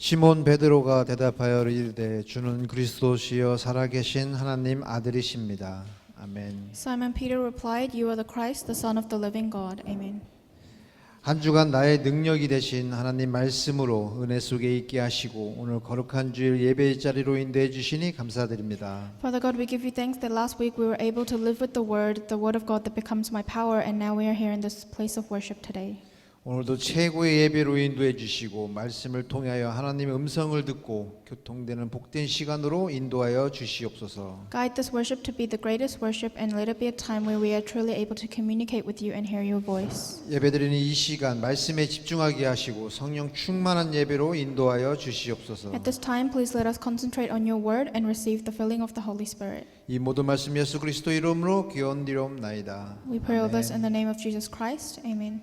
시몬 베드로가 대답하여 이르되 주는 그리스도시여 살아계신 하나님 아들이십니다. 아멘. Simon Peter replied, You are the Christ, the Son of the living God. Amen. 한 주간 나의 능력이 되신 하나님 말씀으로 은혜 속에 있게 하시고 오늘 거룩한 주일 예배의 자리로 인도해 주시니 감사드립니다. Father God, we give you thanks that last week we were able to live with the word of God that becomes my power, and now we are here in this place of worship today. 오늘도 최고의 예배로 인도해 주시고 말씀을 통하여 하나님의 음성을 듣고 교통되는 복된 시간으로 인도하여 주시옵소서. Guide this worship to be the greatest worship, and let it be a time where we are truly able to communicate with you and hear your voice. 예배드리는 이 시간 말씀에 집중하게 하시고 성령 충만한 예배로 인도하여 주시옵소서. At this time, please let us concentrate on your word and receive the filling of the Holy Spirit. 이 모든 말씀 예수 그리스도 이름으로 기원드리옵나이다. We pray all this in the name of Jesus Christ. Amen.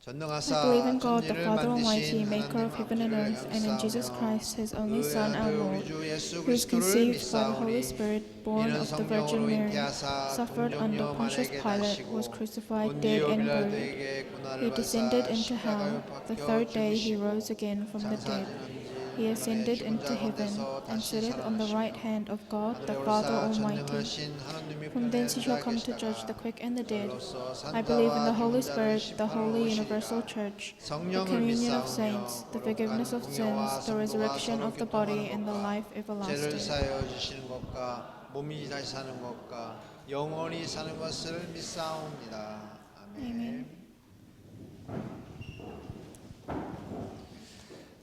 전능하사 I believe in God, the 천지를 Father Almighty, 만드신 maker of heaven and earth, and in Jesus Christ, His only Son, our Lord, who is conceived by the Holy Spirit, born of the Virgin Mary, suffered under Pontius Pilate, was crucified, dead, and buried. He descended into hell. The third day He rose again from the dead. He ascended into heaven, and sitteth on the right hand of God, the Father Almighty. From thence He shall come to judge the quick and the dead. I believe in the Holy Spirit, the holy universal church, the communion of saints, the forgiveness of sins, the resurrection of the body, and the life 죄를 everlasting. 사하여 주시는 것과 몸이 다시 사는 것과 영원히 사는 것을 믿사옵니다. 아멘. Amen.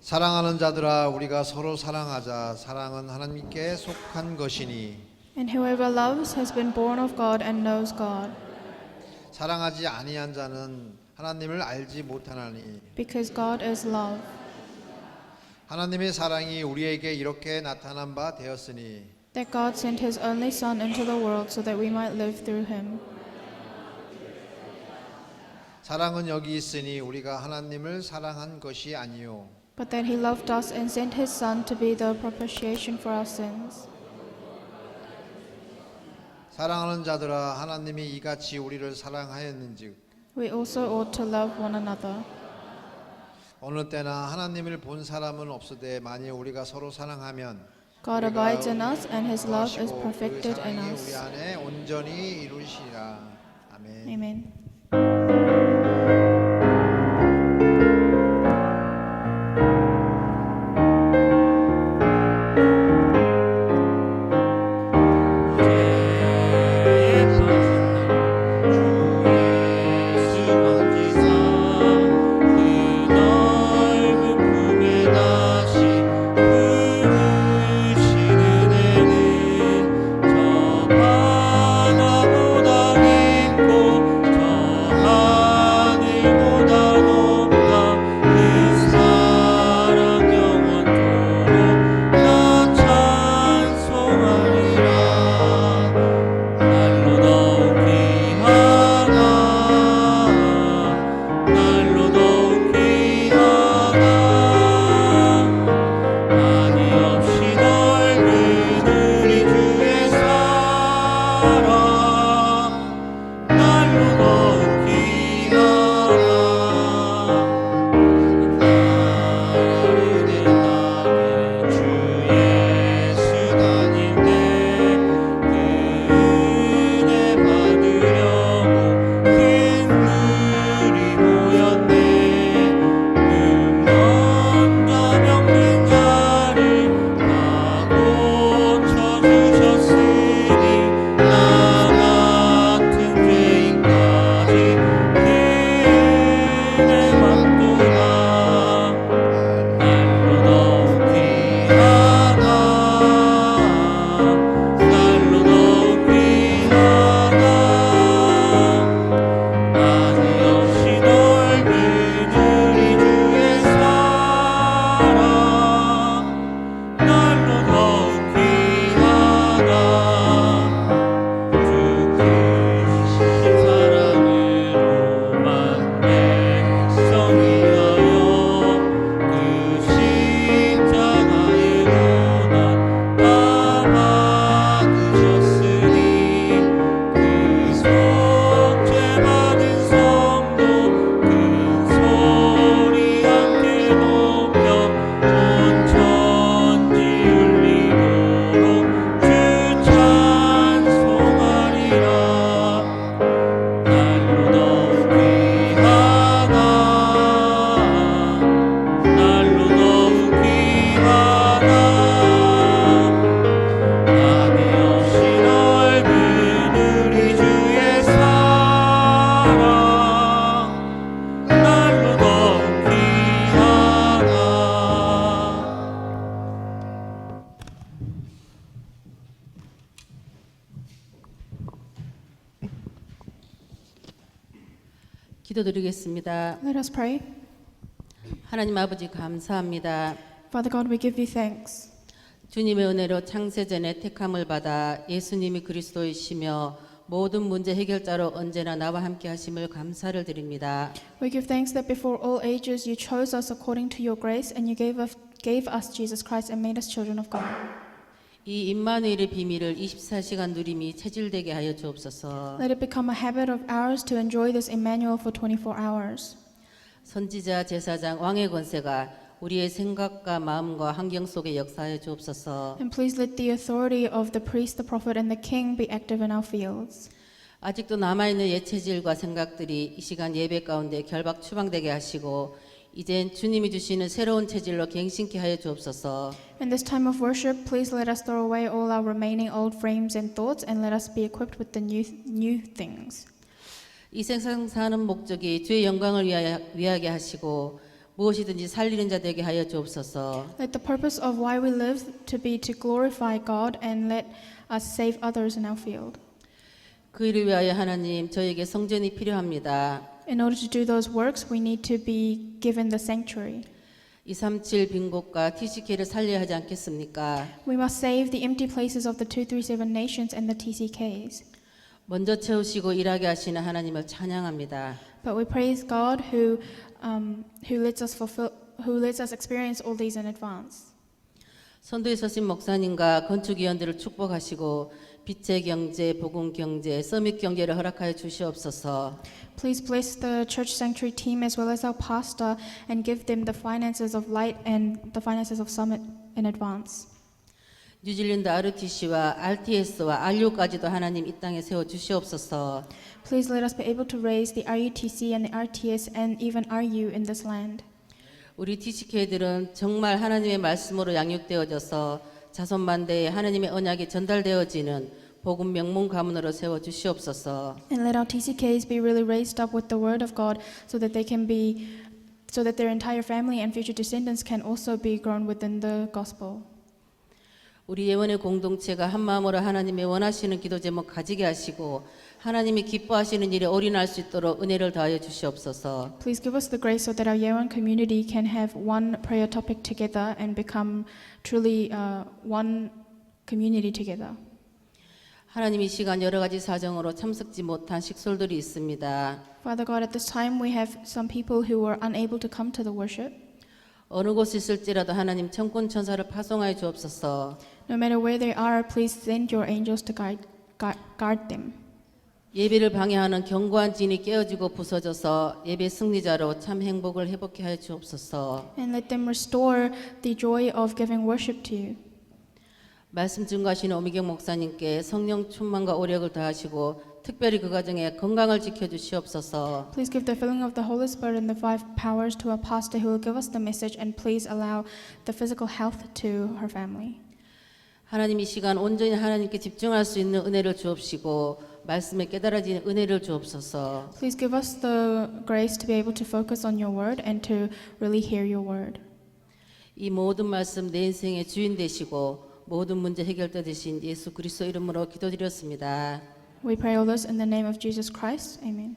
사랑하는 자들아 우리가 서로 사랑하자. 사랑은 하나님께 속한 것이니. And whoever loves has been born of God and knows God, 사랑하지 아니한 자는 하나님을 알지 못하나니. because God is love. 하나님의 사랑이 우리에게 이렇게 나타난 바 되었으니 That God sent His only Son into the world so that we might live through Him. 사랑은 여기 있으니 우리가 하나님을 사랑한 것이 아니요 But that He loved us and sent His Son to be the propitiation for our sins. 사랑하는 자들아 하나님이 이같이 우리를 사랑하였는즉 We also ought to love one another. 어느 때나 하나님을 본 사람은 없으되 만일 우리가 서로 사랑하면 God 우리가 abides in us, and His love is 거하시고 perfected 그 in 사랑이 us. 우리 안에 온전히 이루시리라. 아멘. Amen. 바다보다 깊고 저 기도드리겠습니다. Let us pray. 하나님 아버지 감사합니다. Father God, we give you thanks. 주님의 은혜로 창세전에 택함을 받아 예수님이 그리스도이시며 모든 문제 해결자로 언제나 나와 함께 하심을 감사를 드립니다. We give thanks that before all ages you chose us according to your grace and you gave us Jesus Christ and made us children of God. 이 임마누엘의 비밀을 24시간 누림이 체질되게 하여 주옵소서. Let it become a habit of ours to enjoy this Emmanuel for 24 hours. 선지자, 제사장, 왕의 권세가 우리의 생각과 마음과 환경 속에 역사하여 주옵소서. And please let the authority of the priest, the prophet and the king be active in our fields. 아직도 남아있는 옛 체질과 생각들이 이 시간 예배 가운데 결박 추방되게 하시고 이젠 주님이 주시는 새로운 체질로 갱신케 하여 주옵소서. In this time of worship, please let us throw away all our remaining old frames and thoughts and let us be equipped with the new things. 이 세상 사는 목적이 주의 영광을 위하게 하시고 무엇이든지 살리는 자 되게 하여 주옵소서. Let the purpose of why we live to be to glorify God and let us save others in our field. 그 일을 위하여 하나님 저에게 성전이 필요합니다. In order to do those works, we need to be given the sanctuary. 237 빈곳과 TCK를 살려야 하지 않겠습니까? We must save the empty places of the 237 nations and the TCKs. 먼저 채우시고 일하게 하시는 하나님을 찬양합니다. But we praise God who lets us experience all these in advance. 선두에 서신 목사님과 건축위원들을 축복하시고 빛의 경제, 복음 경제, 서밋 경제를 허락하여 주시옵소서. Please bless the church sanctuary team as well as our pastor and give them the finances of light and the finances of summit in advance. 뉴질랜드 RTC와 RTS와 RU까지도 하나님 이 땅에 세워 주시옵소서. Please let us be able to raise the RUTC and the RTS and even RU in this land. 우리 TCK들은 정말 하나님의 말씀으로 양육되어져서 자손만대에 하나님의 언약이 전달되어지는 복음 명문 가문으로 세워 주시옵소서. And let our TCKs be really raised up with the word of God so that their entire family and future descendants can also be grown within the gospel. 우리 예원의 공동체가 한 마음으로 하나님의 원하시는 기도 제목 가지게 하시고 하나님이 기뻐하시는 일에 올인할 수 있도록 은혜를 더하여 주시옵소서. Please give us the grace so that our Yeon community can have one prayer topic together and become truly one community together. 하나님 이 시간 여러 가지 사정으로 참석지 못한 식솔들이 있습니다. Father God, at this time we have some people who were unable to come to the worship. 어느 곳에 있을지라도 하나님 천군 천사를 파송하여 주옵소서. No matter where they are, please send your angels to guard them. 예배를 방해하는 견고한 진이 깨어지고 부서져서 예배 승리자로 참 행복을 회복케 하여 주옵소서. And let them restore the joy of giving worship to you. 말씀 증거하시는 오미경 목사님께 성령 충만과 오력을 더하시고 특별히 그 가정에 건강을 지켜주시옵소서. Please give the filling of the Holy Spirit and the five powers to our pastor who will give us the message, and please allow the physical health to her family. 하나님 이 시간 온전히 하나님께 집중할 수 있는 은혜를 주옵시고 말씀에 깨달아지는 은혜를 주옵소서. Please give us the grace to be able to focus on your word and to really hear your word. 이 모든 말씀 내 인생의 주인 되시고 모든 문제 해결자 되신 예수 그리스도 이름으로 기도드렸습니다. We pray all this in the name of Jesus Christ. Amen.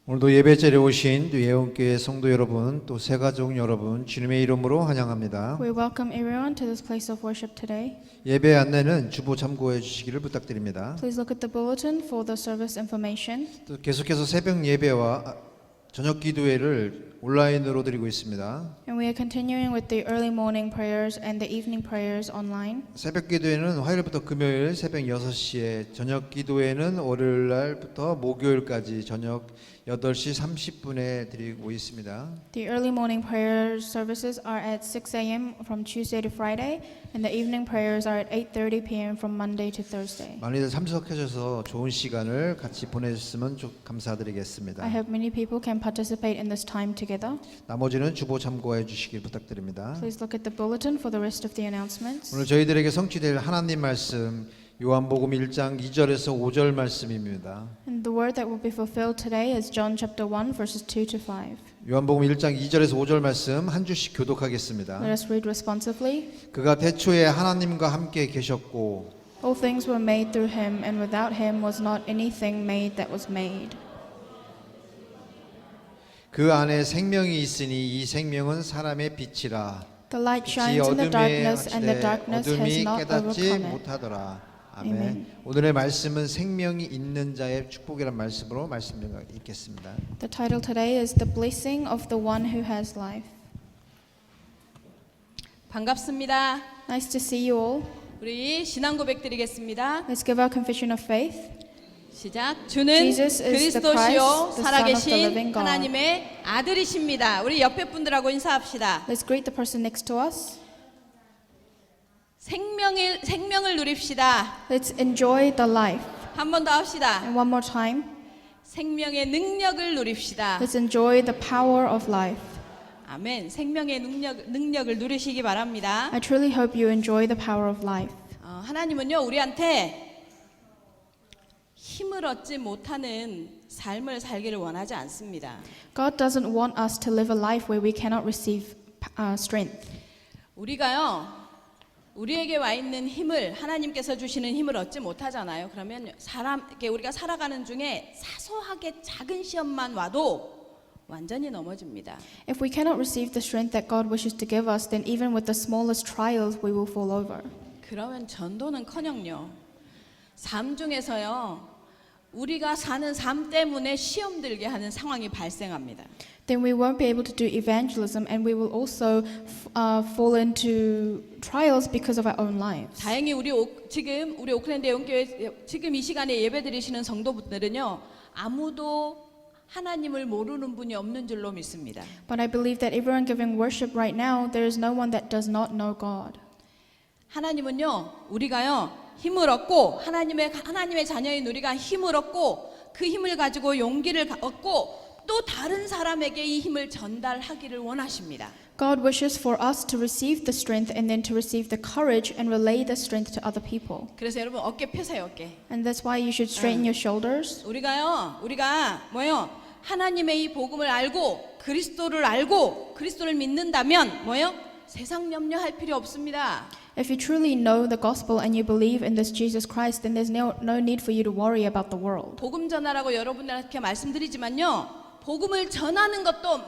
오늘도 예배 자리에 오신 예원교회 성도 여러분, 또 새가족 여러분, 주님의 이름으로 환영합니다. We welcome everyone to this place of worship today. 예배 안내는 주보 참고해 주시기를 부탁드립니다. Please look at the bulletin for the service information. 또 계속해서 새벽 예배와 저녁 기도회를 온라인으로 드리고 있습니다. And we are continuing with the early morning prayers and the evening prayers online. 새벽 기도회는 화요일부터 금요일 새벽 6시에, 저녁 기도회는 월요일 날부터 목요일까지 저녁 8시 30분에 드리고 있습니다. The early morning prayer services are at 6 a.m. from Tuesday to Friday, and the evening prayers are at 8:30 p.m. from Monday to Thursday. 많이들 참석하셔서 좋은 시간을 같이 보내셨으면 감사드리겠습니다. I hope many people can participate in this time together. 나머지는 주보 참고해 주시길 부탁드립니다. Please look at the bulletin for the rest of the announcements. 오늘 저희들에게 성취될 하나님 말씀 요한복음 1장 2절에서 5절 말씀입니다. And the word that will be fulfilled today is John chapter 1 verses 2 to 5. 요한복음 1장 2절에서 5절 말씀 한 주씩 교독하겠습니다. Let us read responsively. 그가 태초에 하나님과 함께 계셨고 All things were made through him, and without him was not anything made that was made. 그 안에 생명이 있으니 이 생명은 사람의 빛이라. The light 빛이 shines in the 어둠에 darkness, and the 하시되 darkness has 어둠이 not 깨닫지 overcome it. 못하더라. 아멘. 아멘. 오늘의 말씀은 생명이 있는 자의 축복이란 말씀으로 말씀 읽겠습니다. The title today is The Blessing of the One Who Has Life. 반갑습니다. Nice to see you all. 우리 신앙 고백 드리겠습니다. Let's give our confession of faith. 시작. 주는 Jesus is the 그리스도시요 Christ, the Son of the 살아계신 living God. 하나님의 아들이십니다. 우리 옆에 분들하고 인사합시다. Let's greet the person next to us. 생명을 누립시다. Let's enjoy the life. 한 번 더 합시다. And one more time. 생명의 능력을 누립시다. Let's enjoy the power of life. 아멘. 생명의 능력을 누리시기 바랍니다. I truly hope you enjoy the power of life. 하나님은요 우리한테 힘을 얻지 못하는 삶을 살기를 원하지 않습니다. God doesn't want us to live a life where we cannot receive strength. 우리에게 와 있는 힘을 하나님께서 주시는 힘을 얻지 못하잖아요. 그러면 우리가 살아가는 중에 사소하게 작은 시험만 와도 완전히 넘어집니다. If we cannot receive the strength that God wishes to give us, then even with the smallest trials, we will fall over. 그러면 전도는커녕요. 삶 중에서요. 우리가 사는 삶 때문에 시험 들게 하는 상황이 발생합니다. Then we won't be able to do evangelism, and we will also fall into trials because of our own lives. 다행히 지금 우리 오클랜드 영교회 지금 이 시간에 예배드리시는 성도분들은요. 아무도 하나님을 모르는 분이 없는 줄로 믿습니다. But I believe that everyone giving worship right now, there is no one that does not know God. 하나님은요, 우리가요, 힘을 얻고, 하나님의 자녀인 우리가 힘을 얻고, 그 힘을 가지고 용기를 얻고, 또 다른 사람에게 이 힘을 전달하기를 원하십니다. God wishes for us to receive the strength and then to receive the courage and relay the strength to other people. 그래서 여러분 어깨 펴세요, 어깨. And that's why you should straighten your shoulders. 우리가 하나님의 이 복음을 알고, 그리스도를 믿는다면 세상 염려할 필요 없습니다. If you truly know the gospel and you believe in this Jesus Christ, then there's no need for you to worry about the world. 복음 전하라고 여러분들한테 말씀드리지만요. 복음을 전하는 것도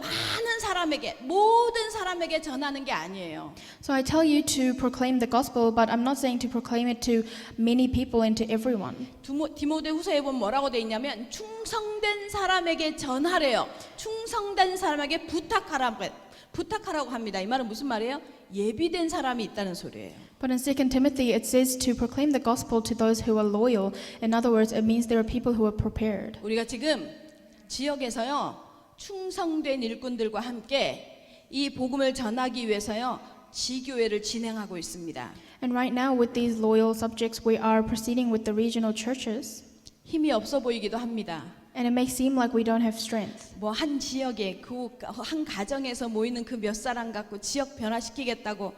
모든 사람에게 전하는 게 아니에요. So I tell you to proclaim the gospel, but I'm not saying to proclaim it to many people and to everyone. 디모데후서에 보면 뭐라고 돼 있냐면 충성된 사람에게 전하래요. 충성된 사람에게 부탁하라고 합니다. 이 말은 무슨 말이에요? 예비된 사람이 있다는 소리예요. But in 2 Timothy it says to proclaim the gospel to those who are loyal. In other words, it means there are people who are prepared. 우리가 지금 지역에서요. 충성된 일꾼들과 함께 이 복음을 전하기 위해서요. 지교회를 진행하고 있습니다. And right now with these loyal subjects we are proceeding with the regional churches. 힘이 없어 보이기도 합니다. And it may seem like we don't have strength. 한 지역에 한 가정에서 모이는 그 몇 사람 갖고 지역 변화시키겠다고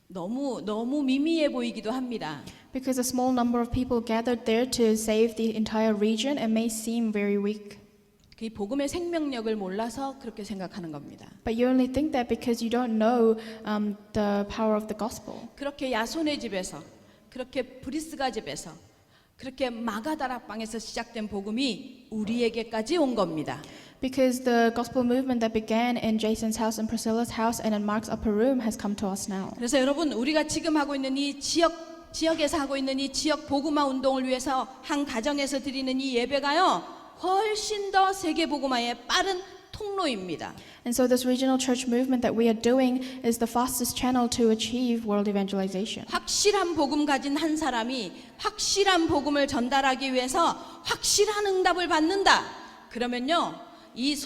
너무 미미해 보이기도 합니다. Because a small number of people gathered there to save the entire region, it may seem very weak. 그 복음의 생명력을 몰라서 그렇게 생각하는 겁니다. But you only think that because you don't know the power of the gospel. 그렇게 야손의 집에서, 그렇게 브리스가 집에서, 그렇게 마가다락방에서 시작된 복음이 우리에게까지 온 겁니다. Because the gospel movement that began in Jason's house and Priscilla's house and in Mark's upper room has come to us now. 그래서 여러분 우리가 지금 하고 있는 이 지역에서 하고 있는 이 지역 복음화 운동을 위해서 한 가정에서 드리는 이 예배가요. 훨씬 더 세계 복음화의 빠른 통로입니다. And so this regional church movement that we are doing is the fastest channel to achieve world evangelization. 확실한 복음 가진 한 사람이 확실한 복음을 전달하기 위해서 확실한 응답을 받는다. 그러면요. 이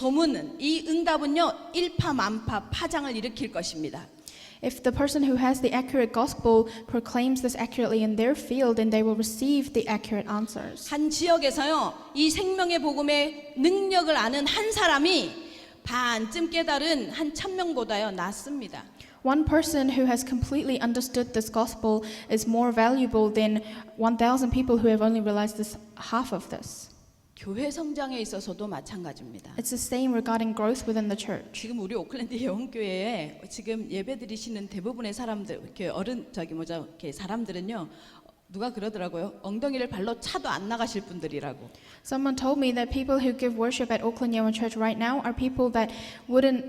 응답은요. 일파만파 파장을 일으킬 것입니다. If the person who has the accurate gospel proclaims this accurately in their field, then they will receive the accurate answers. 한 지역에서요. 이 생명의 복음의 능력을 아는 한 사람이 반쯤 깨달은 한 1000명보다요 낫습니다. One person who has completely understood this gospel is more valuable than 1,000 people who have only realized this half of this. 교회 성장에 있어서도 마찬가지입니다. It's the same regarding growth within the church. 지금 우리 오클랜드 예원교회에 지금 예배 드리시는 대부분의 사람들, 이렇게 이렇게 사람들은요, 누가 그러더라고요. 엉덩이를 발로 차도 안 나가실 분들이라고. Someone told me that people who give worship at Auckland Yeoman Church right now are people that wouldn't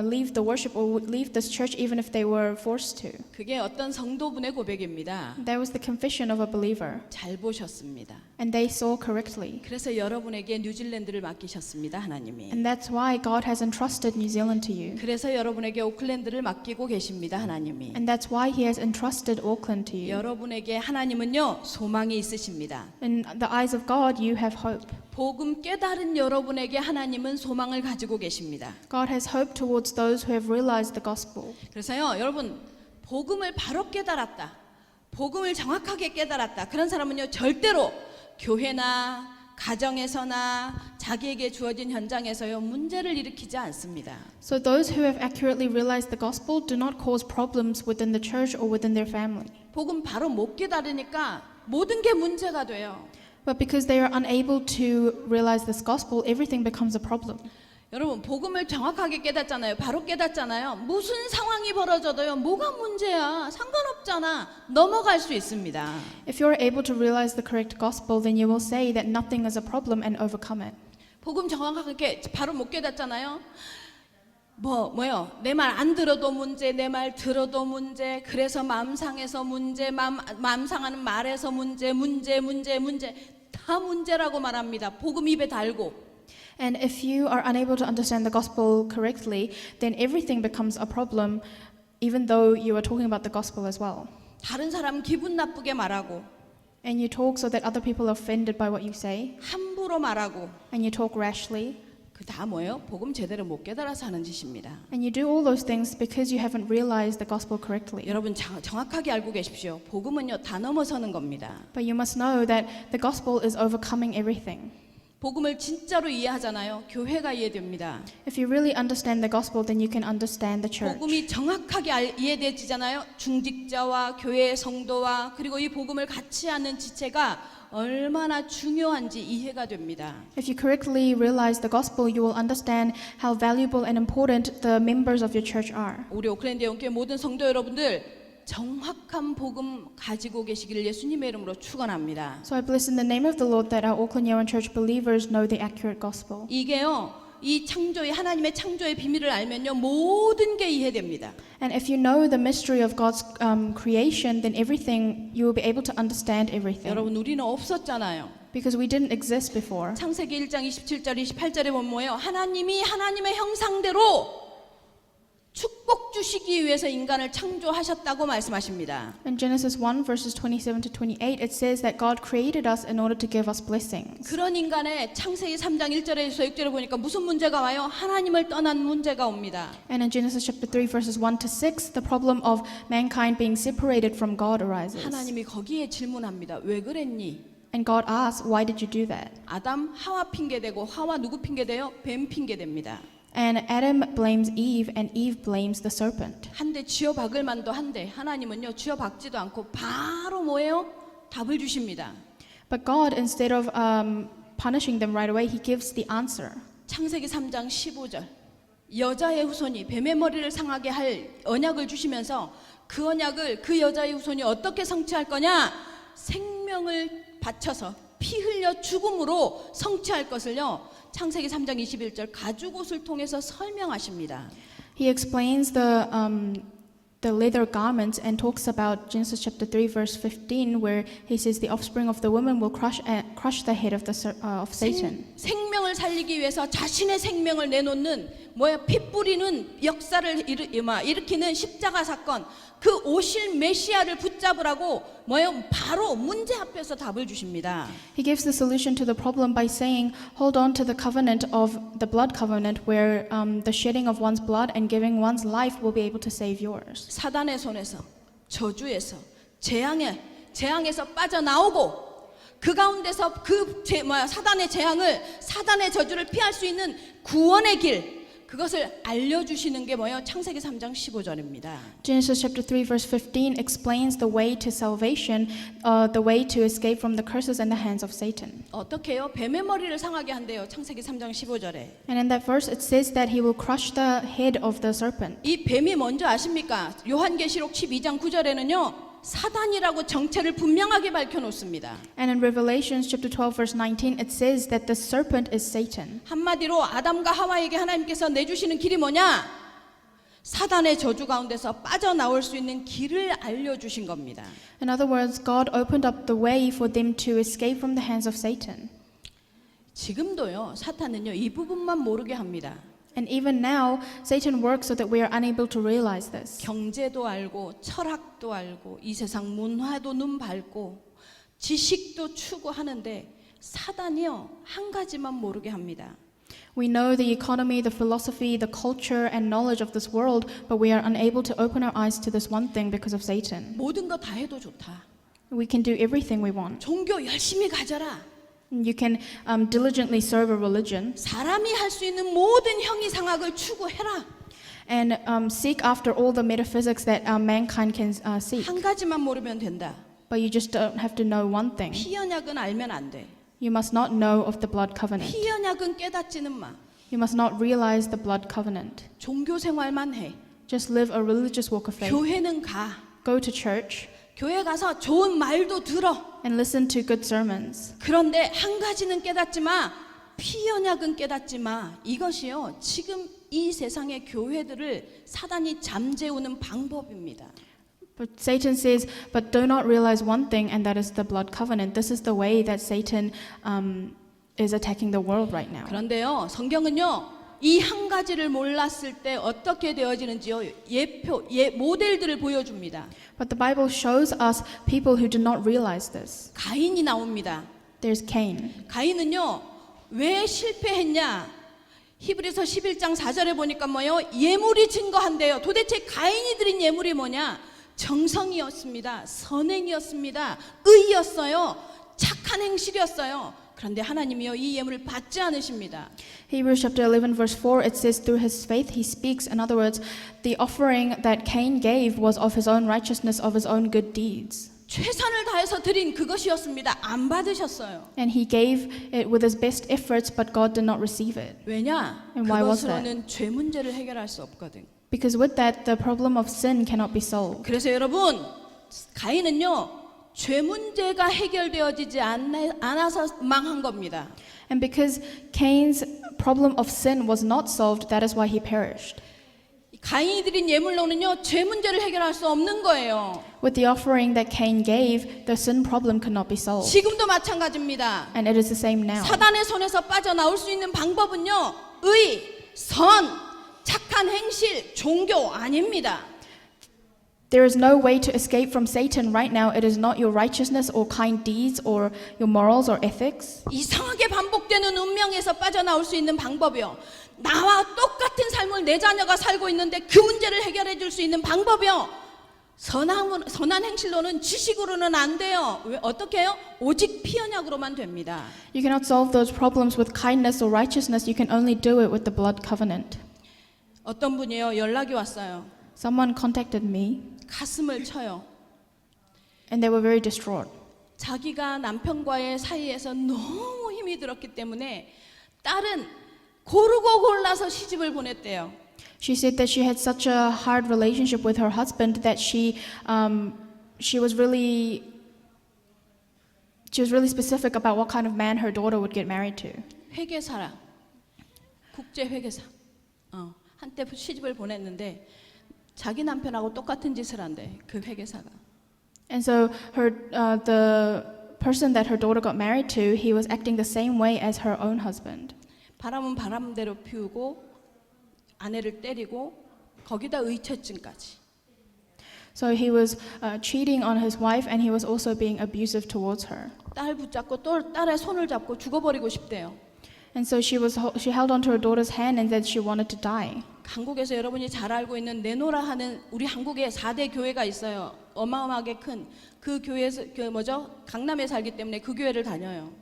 leave the worship or would leave this church even if they were forced to. 그게 어떤 성도분의 고백입니다. That was the confession of a believer, 잘 보셨습니다. and they saw correctly. 그래서 여러분에게 뉴질랜드를 맡기셨습니다, 하나님이. And that's why God has entrusted New Zealand to you. 그래서 여러분에게 오클랜드를 맡기고 계십니다, 하나님이. And that's why He has entrusted Auckland to you. 여러분에게 하나님은요, 소망이 있으십니다. In the eyes of God, you have hope. 복음 깨달은 여러분에게 하나님은 소망을 가지고 계십니다. God has hope towards those who have realized the gospel. 그래서요, 여러분, 복음을 바로 깨달았다, 복음을 정확하게 깨달았다, 그런 사람은요, 절대로 교회나 가정에서나 자기에게 주어진 현장에서요, 문제를 일으키지 않습니다. So those who have accurately realized the gospel do not cause problems within the church or within their family. 복음 바로 못 깨달으니까 모든 게 문제가 돼요. But because they are unable to realize this gospel, everything becomes a problem. 여러분, 복음을 정확하게 깨닫잖아요. 바로 깨닫잖아요. 무슨 상황이 벌어져도요, 뭐가 문제야, 상관없잖아, 넘어갈 수 있습니다. If you're able to realize the correct gospel, then you will say that nothing is a problem and overcome it. 복음 정확하게 바로 못 깨닫잖아요. 뭐요? 내 말 안 들어도 문제, 내 말 들어도 문제, 그래서 마음 상해서 문제, 마음 상하는 말에서 문제, 다 문제라고 말합니다. 복음 입에 달고. And if you are unable to understand the gospel correctly, then everything becomes a problem, even though you are talking about the gospel as well. 다른 사람 기분 나쁘게 말하고, And you talk so that other people are offended by what you say, 함부로 말하고, and you talk rashly, 그 다 뭐예요? 복음 제대로 못 깨달아서 하는 짓입니다. and you do all those things because you haven't realized the gospel correctly. 여러분, 정확하게 알고 계십시오. 복음은요, 다 넘어서는 겁니다. But you must know that the gospel is overcoming everything. 복음을 진짜로 이해하잖아요. 교회가 이해됩니다. If you really understand the gospel, then you can understand the church. 복음이 정확하게 이해되지잖아요. 중직자와 교회 성도와 그리고 이 복음을 같이 하는 지체가 얼마나 중요한지 이해가 됩니다. If you correctly realize the gospel, you will understand how valuable and important the members of your church are. 우리 오클랜드 영교회 모든 성도 여러분들, 정확한 복음 가지고 계시기를 예수님의 이름으로 축원합니다. So I bless in the name of the Lord that our Auckland Yeoman Church believers know the accurate gospel. 이게요, 이 창조의 하나님의 창조의 비밀을 알면요, 모든 게 이해됩니다. And if you know the mystery of God's creation, then everything, you will be able to understand everything. 여러분, 우리는 없었잖아요. Because we didn't exist before. 창세기 1장 27절 28절에 보면 뭐예요? 하나님이 하나님의 형상대로 축복 주시기 위해서 인간을 창조하셨다고 말씀하십니다. In Genesis 1 verses 27 to 28, it says that God created us in order to give us blessings. 그런 인간의 창세기 3장 1절에서 6절에 보니까 무슨 문제가 와요? 하나님을 떠난 문제가 옵니다. And in Genesis chapter 3 verses 1 to 6, the problem of mankind being separated from God arises. 하나님이 거기에 질문합니다. 왜 그랬니? And God asks, why did you do that? 아담 하와 핑계대고, 하와 누구 핑계대요? 뱀 핑계댑니다. And Adam blames Eve and Eve blames the serpent. 한 대 쥐어 박을 만도 한데 하나님은요, 쥐어 박지도 않고 바로 뭐예요? 답을 주십니다. But God, instead of punishing them right away, He gives the answer. 창세기 3장 15절, 여자의 후손이 뱀의 머리를 상하게 할 언약을 주시면서 그 언약을 그 여자의 후손이 어떻게 성취할 거냐? 생명을 바쳐서 피 흘려 죽음으로 성취할 것을요, 창세기 3장 21절 가죽옷을 통해서 설명하십니다. He explains the leather garments and talks about Genesis chapter 3 verse 15, where he says the offspring of the woman will crush the head of Satan. 생명을 살리기 위해서 자신의 생명을 내놓는 피 뿌리는 역사를 일으키는 십자가 사건, 그 오실 메시아를 붙잡으라고 바로 문제 앞에서 답을 주십니다. He gives the solution to the problem by saying, hold on to the covenant of the blood covenant, where the shedding of one's blood and giving one's life will be able to save yours. 사단의 손에서, 저주에서, 재앙에서 빠져나오고, 그 가운데서 사단의 재앙을, 사단의 저주를 피할 수 있는 구원의 길, 그것을 알려주시는 게 뭐예요? 창세기 3장 15절입니다. Genesis chapter 3 verse 15 explains the way to salvation, the way to escape from the curses and the hands of Satan. 어떻게 해요? 뱀의 머리를 상하게 한대요. 창세기 3장 15절에. And in that verse it says that he will crush the head of the serpent. 이 뱀이 뭔지 아십니까? 요한계시록 12장 9절에는요. 사단이라고 정체를 분명하게 밝혀놓습니다. And in Revelations chapter 12 verse 19 it says that the serpent is Satan. 한마디로 아담과 하와에게 하나님께서 내주시는 길이 뭐냐? 사단의 저주 가운데서 빠져나올 수 있는 길을 알려주신 겁니다. In other words, God opened up the way for them to escape from the hands of Satan. 지금도요. 사탄은요. 이 부분만 모르게 합니다. And even now, Satan works so that we are unable to realize this. 경제도 알고 철학도 알고 이 세상 문화도 눈 밟고 지식도 추구하는데 사단이요. 한 가지만 모르게 합니다. We know the economy, the philosophy, the culture and knowledge of this world, but we are unable to open our eyes to this one thing because of Satan. 모든 거 다 해도 좋다. We can do everything we want. 종교 열심히 가져라. You can diligently serve a religion 사람이 할 수 있는 모든 형이상학을 추구해라. and seek after all the metaphysics that mankind can seek. 한 가지만 모르면 된다. But you just don't have to know one thing. 피언약은 알면 안 돼. You must not know of the blood covenant. 피언약은 깨닫지는 마. You must not realize the blood covenant. 종교 생활만 해. Just live a religious walk of faith. 교회는 가. Go to church 교회 가서 좋은 말도 들어. and listen to good sermons. 그런데 한 가지는 깨닫지 마. 피언약은 깨닫지 마. 이것이요. 지금 이 세상의 교회들을 사단이 잠재우는 방법입니다. But Satan says, but do not realize one thing, and that is the blood covenant. This is the way that Satan is attacking the world right now. 그런데요. 성경은요. 이 한 가지를 몰랐을 때 어떻게 되어지는지요. 모델들을 보여줍니다. But the Bible shows us people who do not realize this. 가인이 나옵니다. There's Cain. 가인은요. 왜 실패했냐? 히브리서 11장 4절에 보니까 뭐요? 예물이 증거한대요. 도대체 가인이 드린 예물이 뭐냐? 정성이었습니다. 선행이었습니다. 의였어요. 착한 행실이었어요. 그런데 하나님이요 이 예물을 받지 않으십니다. Hebrews chapter 11 verse 4 it says through his faith he speaks. In other words, the offering that Cain gave was of his own righteousness, of his own good deeds. 최선을 다해서 드린 그것이었습니다. 안 받으셨어요. And he gave it with his best efforts, but God did not receive it. 왜냐? And why was that? 그것으로는 죄 문제를 해결할 수 없거든. Because with that, the problem of sin cannot be solved. 그래서 여러분 가인은요 죄 문제가 해결되어지지 않아서 망한 겁니다. And because Cain's problem of sin was not solved, that is why he perished. 가인이 드린 예물로는요 죄 문제를 해결할 수 없는 거예요. With the offering that Cain gave, the sin problem could not be solved. 지금도 마찬가지입니다. And it is the same now. 사단의 손에서 빠져나올 수 있는 방법은요 의, 선, 착한 행실, 종교 아닙니다. There is no way to escape from Satan right now. It is not your righteousness or kind deeds or your morals or ethics. 이상하게 반복되는 운명에서 빠져나올 수 있는 방법이요. 나와 똑같은 삶을 내 자녀가 살고 있는데 그 문제를 해결해 줄 수 있는 방법이요. 선한 행실로는 지식으로는 안 돼요. 왜 어떻게 해요? 오직 피언약으로만 됩니다. You cannot solve those problems with kindness or righteousness. You can only do it with the blood covenant. 어떤 분이요 연락이 왔어요. Someone contacted me 가슴을 쳐요. and they were very distraught. 자기가 남편과의 사이에서 너무 힘이 들었기 때문에 딸은 고르고 골라서 시집을 보냈대요. She said that she had such a hard relationship with her husband that she was really specific about what kind of man her daughter would get married to. 회계사라, 국제 회계사. 한때 시집을 보냈는데 자기 남편하고 똑같은 짓을 한대. 그 회계사가. And so the person that her daughter got married to, he was acting the same way as her own husband. 바람은 바람대로 피우고 아내를 때리고 거기다 의처증까지. So he was cheating on his wife, and he was also being abusive towards her. 딸 붙잡고 또 딸의 손을 잡고 죽어버리고 싶대요. And so she held onto her daughter's hand and said she wanted to die. 한국에서 여러분이 잘 알고 있는 네노라 하는 우리 한국에 4대 교회가 있어요. 어마어마하게 큰 그 교회에서 강남에 살기 때문에 그 교회를 다녀요.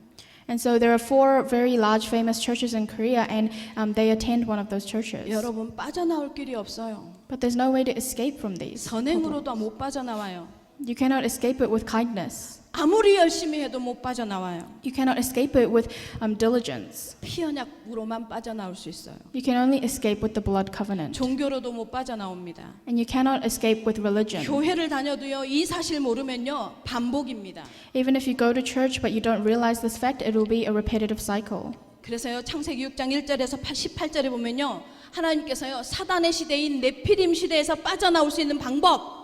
And so there are 4 very large famous churches in Korea, and they attend one of those churches. 여러분 빠져나올 길이 없어요. But there's no way to escape from these. 선행으로도 못 빠져나와요. You cannot escape it with kindness. 아무리 열심히 해도 못 빠져나와요. You cannot escape it with diligence. 피언약으로만 빠져나올 수 있어요. You can only escape with the blood covenant. 종교로도 못 빠져나옵니다. And you cannot escape with religion. 교회를 다녀도요, 이 사실 모르면요, 반복입니다. Even if you go to church but you don't realize this fact, it will be a repetitive cycle. 그래서요, 창세기 6장 1절에서 18절에 보면요, 하나님께서요, 사단의 시대인 네피림 시대에서 빠져나올 수 있는 방법,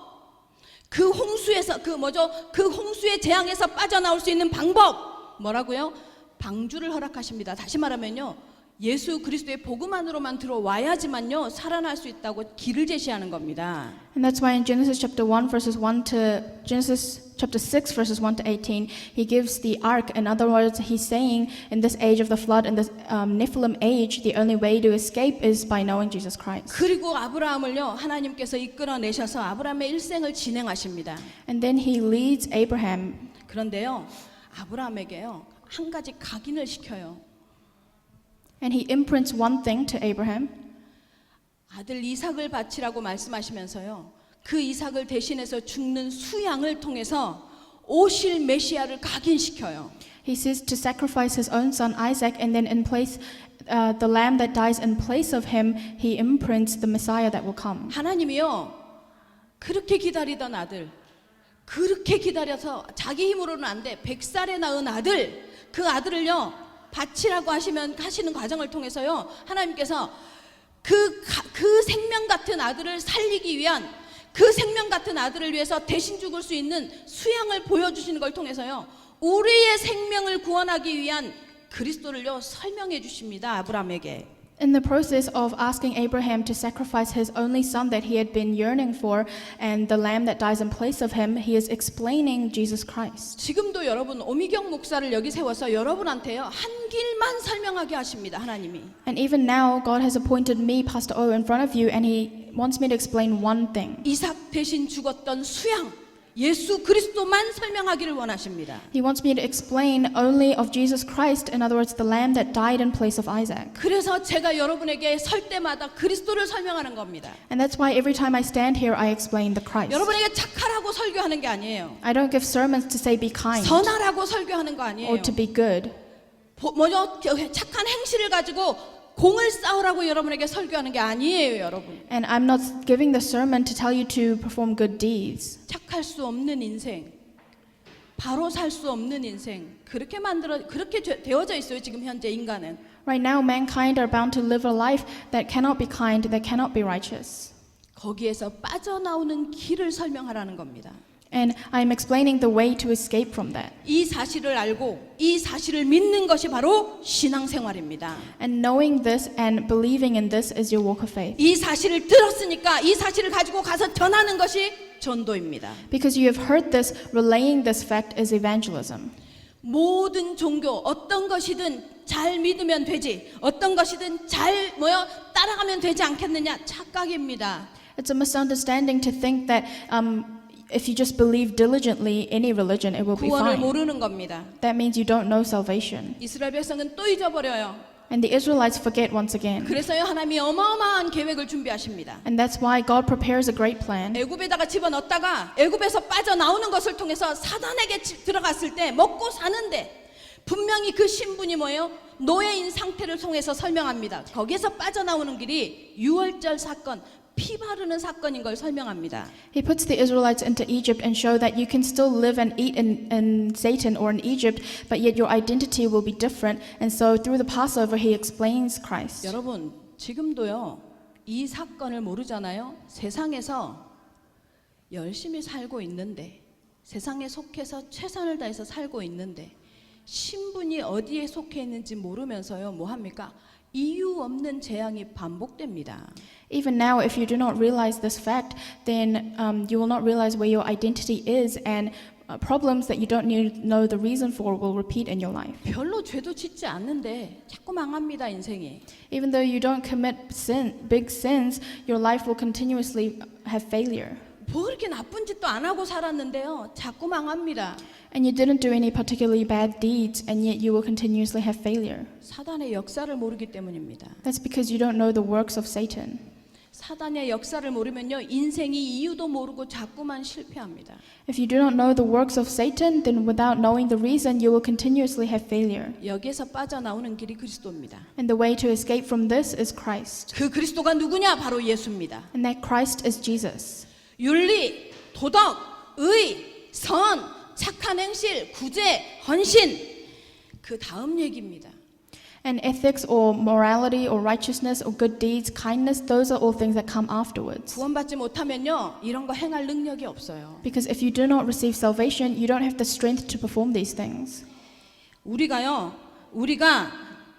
그 홍수에서 그 홍수의 재앙에서 빠져나올 수 있는 방법 뭐라고요? 방주를 허락하십니다. 다시 말하면요, 예수 그리스도의 복음 안으로만 들어와야지만요 살아날 수 있다고 길을 제시하는 겁니다. And that's why in Genesis chapter 1 verses 1 to Genesis chapter 6 verses 1 to 18 he gives the ark. In other words, he's saying in this age of the flood, in this Nephilim age, the only way to escape is by knowing Jesus Christ. 그리고 아브라함을요 하나님께서 이끌어내셔서 아브라함의 일생을 진행하십니다. And then he leads Abraham. 그런데요, 아브라함에게요 한 가지 각인을 시켜요. And he imprints one thing to Abraham. 아들 이삭을 바치라고 말씀하시면서요, 그 이삭을 대신해서 죽는 수양을 통해서 오실 메시아를 각인시켜요. He says to sacrifice his own son Isaac, and then in place the lamb that dies in place of him, he imprints the Messiah that will come. 하나님이요 그렇게 기다리던 아들, 그렇게 기다려서 자기 힘으로는 안 돼, 100살에 낳은 아들, 그 아들을요 바치라고 하시는 과정을 통해서요 하나님께서 그 생명 같은 아들을 살리기 위한, 그 생명 같은 아들을 위해서 대신 죽을 수 있는 수양을 보여주시는 걸 통해서요 우리의 생명을 구원하기 위한 그리스도를요 설명해 주십니다. 아브라함에게. In the process of asking Abraham to sacrifice his only son that he had been yearning for, and the lamb that dies in place of him, he is explaining Jesus Christ. 지금도 여러분 오미경 목사를 여기 세워서 여러분한테요 한 길만 설명하게 하십니다. 하나님이. And even now, God has appointed me, Pastor O, in front of you, and he wants me to explain one thing. 이삭 대신 죽었던 수양 예수 그리스도만 설명하기를 원하십니다. He wants me to explain only of Jesus Christ, in other words, the lamb that died in place of Isaac. 그래서 제가 여러분에게 설 때마다 그리스도를 설명하는 겁니다. And that's why every time I stand here, I explain the Christ. 여러분에게 착하라고 설교하는 게 아니에요. I don't give sermons to say be kind 선하라고 설교하는 거 아니에요. or to be good. 착한 행실을 가지고 공을 쌓으라고 여러분에게 설교하는 게 아니에요, 여러분. And I'm not giving the sermon to tell you to perform good deeds. 착할 수 없는 인생, 바로 살 수 없는 인생, 그렇게 되어져 있어요, 지금 현재 인간은. Right now, mankind are bound to live a life that cannot be kind, that cannot be righteous. 거기에서 빠져나오는 길을 설명하라는 겁니다. And I'm explaining the way to escape from that. 이 사실을 알고 이 사실을 믿는 것이 바로 신앙생활입니다. And knowing this and believing in this is your walk of faith. 이 사실을 들었으니까 이 사실을 가지고 가서 전하는 것이 전도입니다. Because you have heard this, relaying this fact is evangelism. 모든 종교 어떤 것이든 잘 믿으면 되지, 어떤 것이든 잘 따라가면 되지 않겠느냐, 착각입니다. It's a misunderstanding to think that if you just believe diligently any religion, it will be 구원을 fine. 모르는 겁니다. That means you don't know salvation. 이스라엘 백성은 또 잊어버려요. And the Israelites forget once again. 그래서요 하나님이 어마어마한 계획을 준비하십니다. And that's why God prepares a great plan. 애굽에다가 집어넣었다가 애굽에서 빠져나오는 것을 통해서 사단에게 들어갔을 때 먹고 사는데 분명히 그 신분이 뭐예요? 노예인 상태를 통해서 설명합니다. 거기에서 빠져나오는 길이 유월절 사건, 피 바르는 사건인 걸 설명합니다. He puts the Israelites into Egypt and show that you can still live and eat in Satan or in Egypt, but yet your identity will be different. And so through the Passover, he explains Christ. 여러분, 지금도요 이 사건을 모르잖아요. 세상에서 열심히 살고 있는데, 세상에 속해서 최선을 다해서 살고 있는데 신분이 어디에 속해 있는지 모르면서요 뭐 합니까? 이유 없는 재앙이 반복됩니다. Even now, if you do not realize this fact, then you will not realize where your identity is, and problems that you don't know the reason for will repeat in your life. 별로 죄도 짓지 않는데 자꾸 망합니다, 인생이. Even though you don't commit big sins, your life will continuously have failure. 뭐 그렇게 나쁜 짓도 안 하고 살았는데요. 자꾸 망합니다. And you didn't do any particularly bad deeds, and yet you will continuously have failure. 사단의 역사를 모르기 때문입니다. That's because you don't know the works of Satan. 사단의 역사를 모르면요, 인생이 이유도 모르고 자꾸만 실패합니다. If you do not know the works of Satan, then without knowing the reason, you will continuously have failure. 여기에서 빠져나오는 길이 그리스도입니다. And the way to escape from this is Christ. 그 그리스도가 누구냐? 바로 예수입니다. And that Christ is Jesus. 윤리, 도덕, 의, 선, 착한 행실, 구제, 헌신, 그 다음 얘기입니다. And ethics or morality or righteousness or good deeds, kindness, those are all things that come afterwards. 구원받지 못하면요, 이런 거 행할 능력이 없어요. Because if you do not receive salvation, you don't have the strength to perform these things. 우리가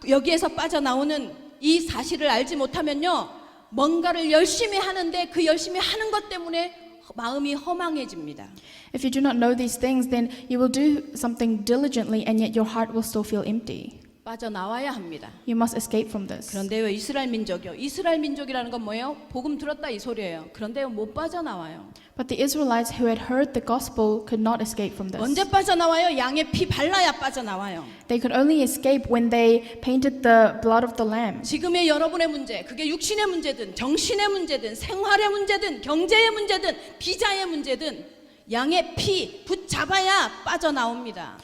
여기에서 빠져나오는 이 사실을 알지 못하면요, 뭔가를 열심히 하는데 그 열심히 하는 것 때문에 마음이 허망해집니다. If you do not know these things, then you will do something diligently and yet your heart will still feel empty. 빠져나와야 합니다. You must escape from this. 그런데요, 이스라엘 민족이요. 이스라엘 민족이라는 건 뭐예요? 복음 들었다 이 소리예요. 그런데요, 못 빠져나와요. But the Israelites who had heard the gospel could not escape from this. 언제 빠져나와요? 양의 피 발라야 빠져나와요. They could only escape when they painted the blood of the lamb. 지금의 여러분의 문제, 그게 육신의 문제든 정신의 문제든 생활의 문제든 경제의 문제든 비자의 문제든 양의 피 붙잡아야 빠져나옵니다.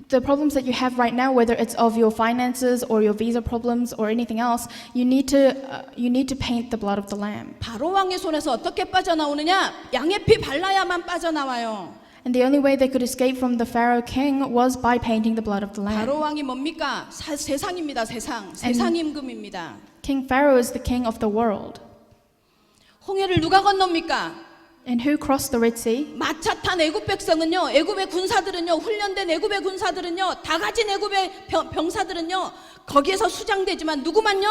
The problems that you have right now, whether it's of your finances or your visa problems or anything else, you need to paint the blood of the lamb. 바로 왕의 손에서 어떻게 빠져나오느냐? 양의 피 발라야만 빠져나와요. And the only way they could escape from the Pharaoh king was by painting the blood of the lamb. 바로 왕이 뭡니까? 세상입니다. 세상 임금입니다. King Pharaoh is the king of the world. 홍해를 누가 건넙니까? And who crossed the Red Sea? 마차 탄 애굽 백성은요, 애굽의 군사들은요, 훈련된 애굽의 군사들은요, 다 가진 애굽의 병사들은요, 거기에서 수장되지만 누구만요?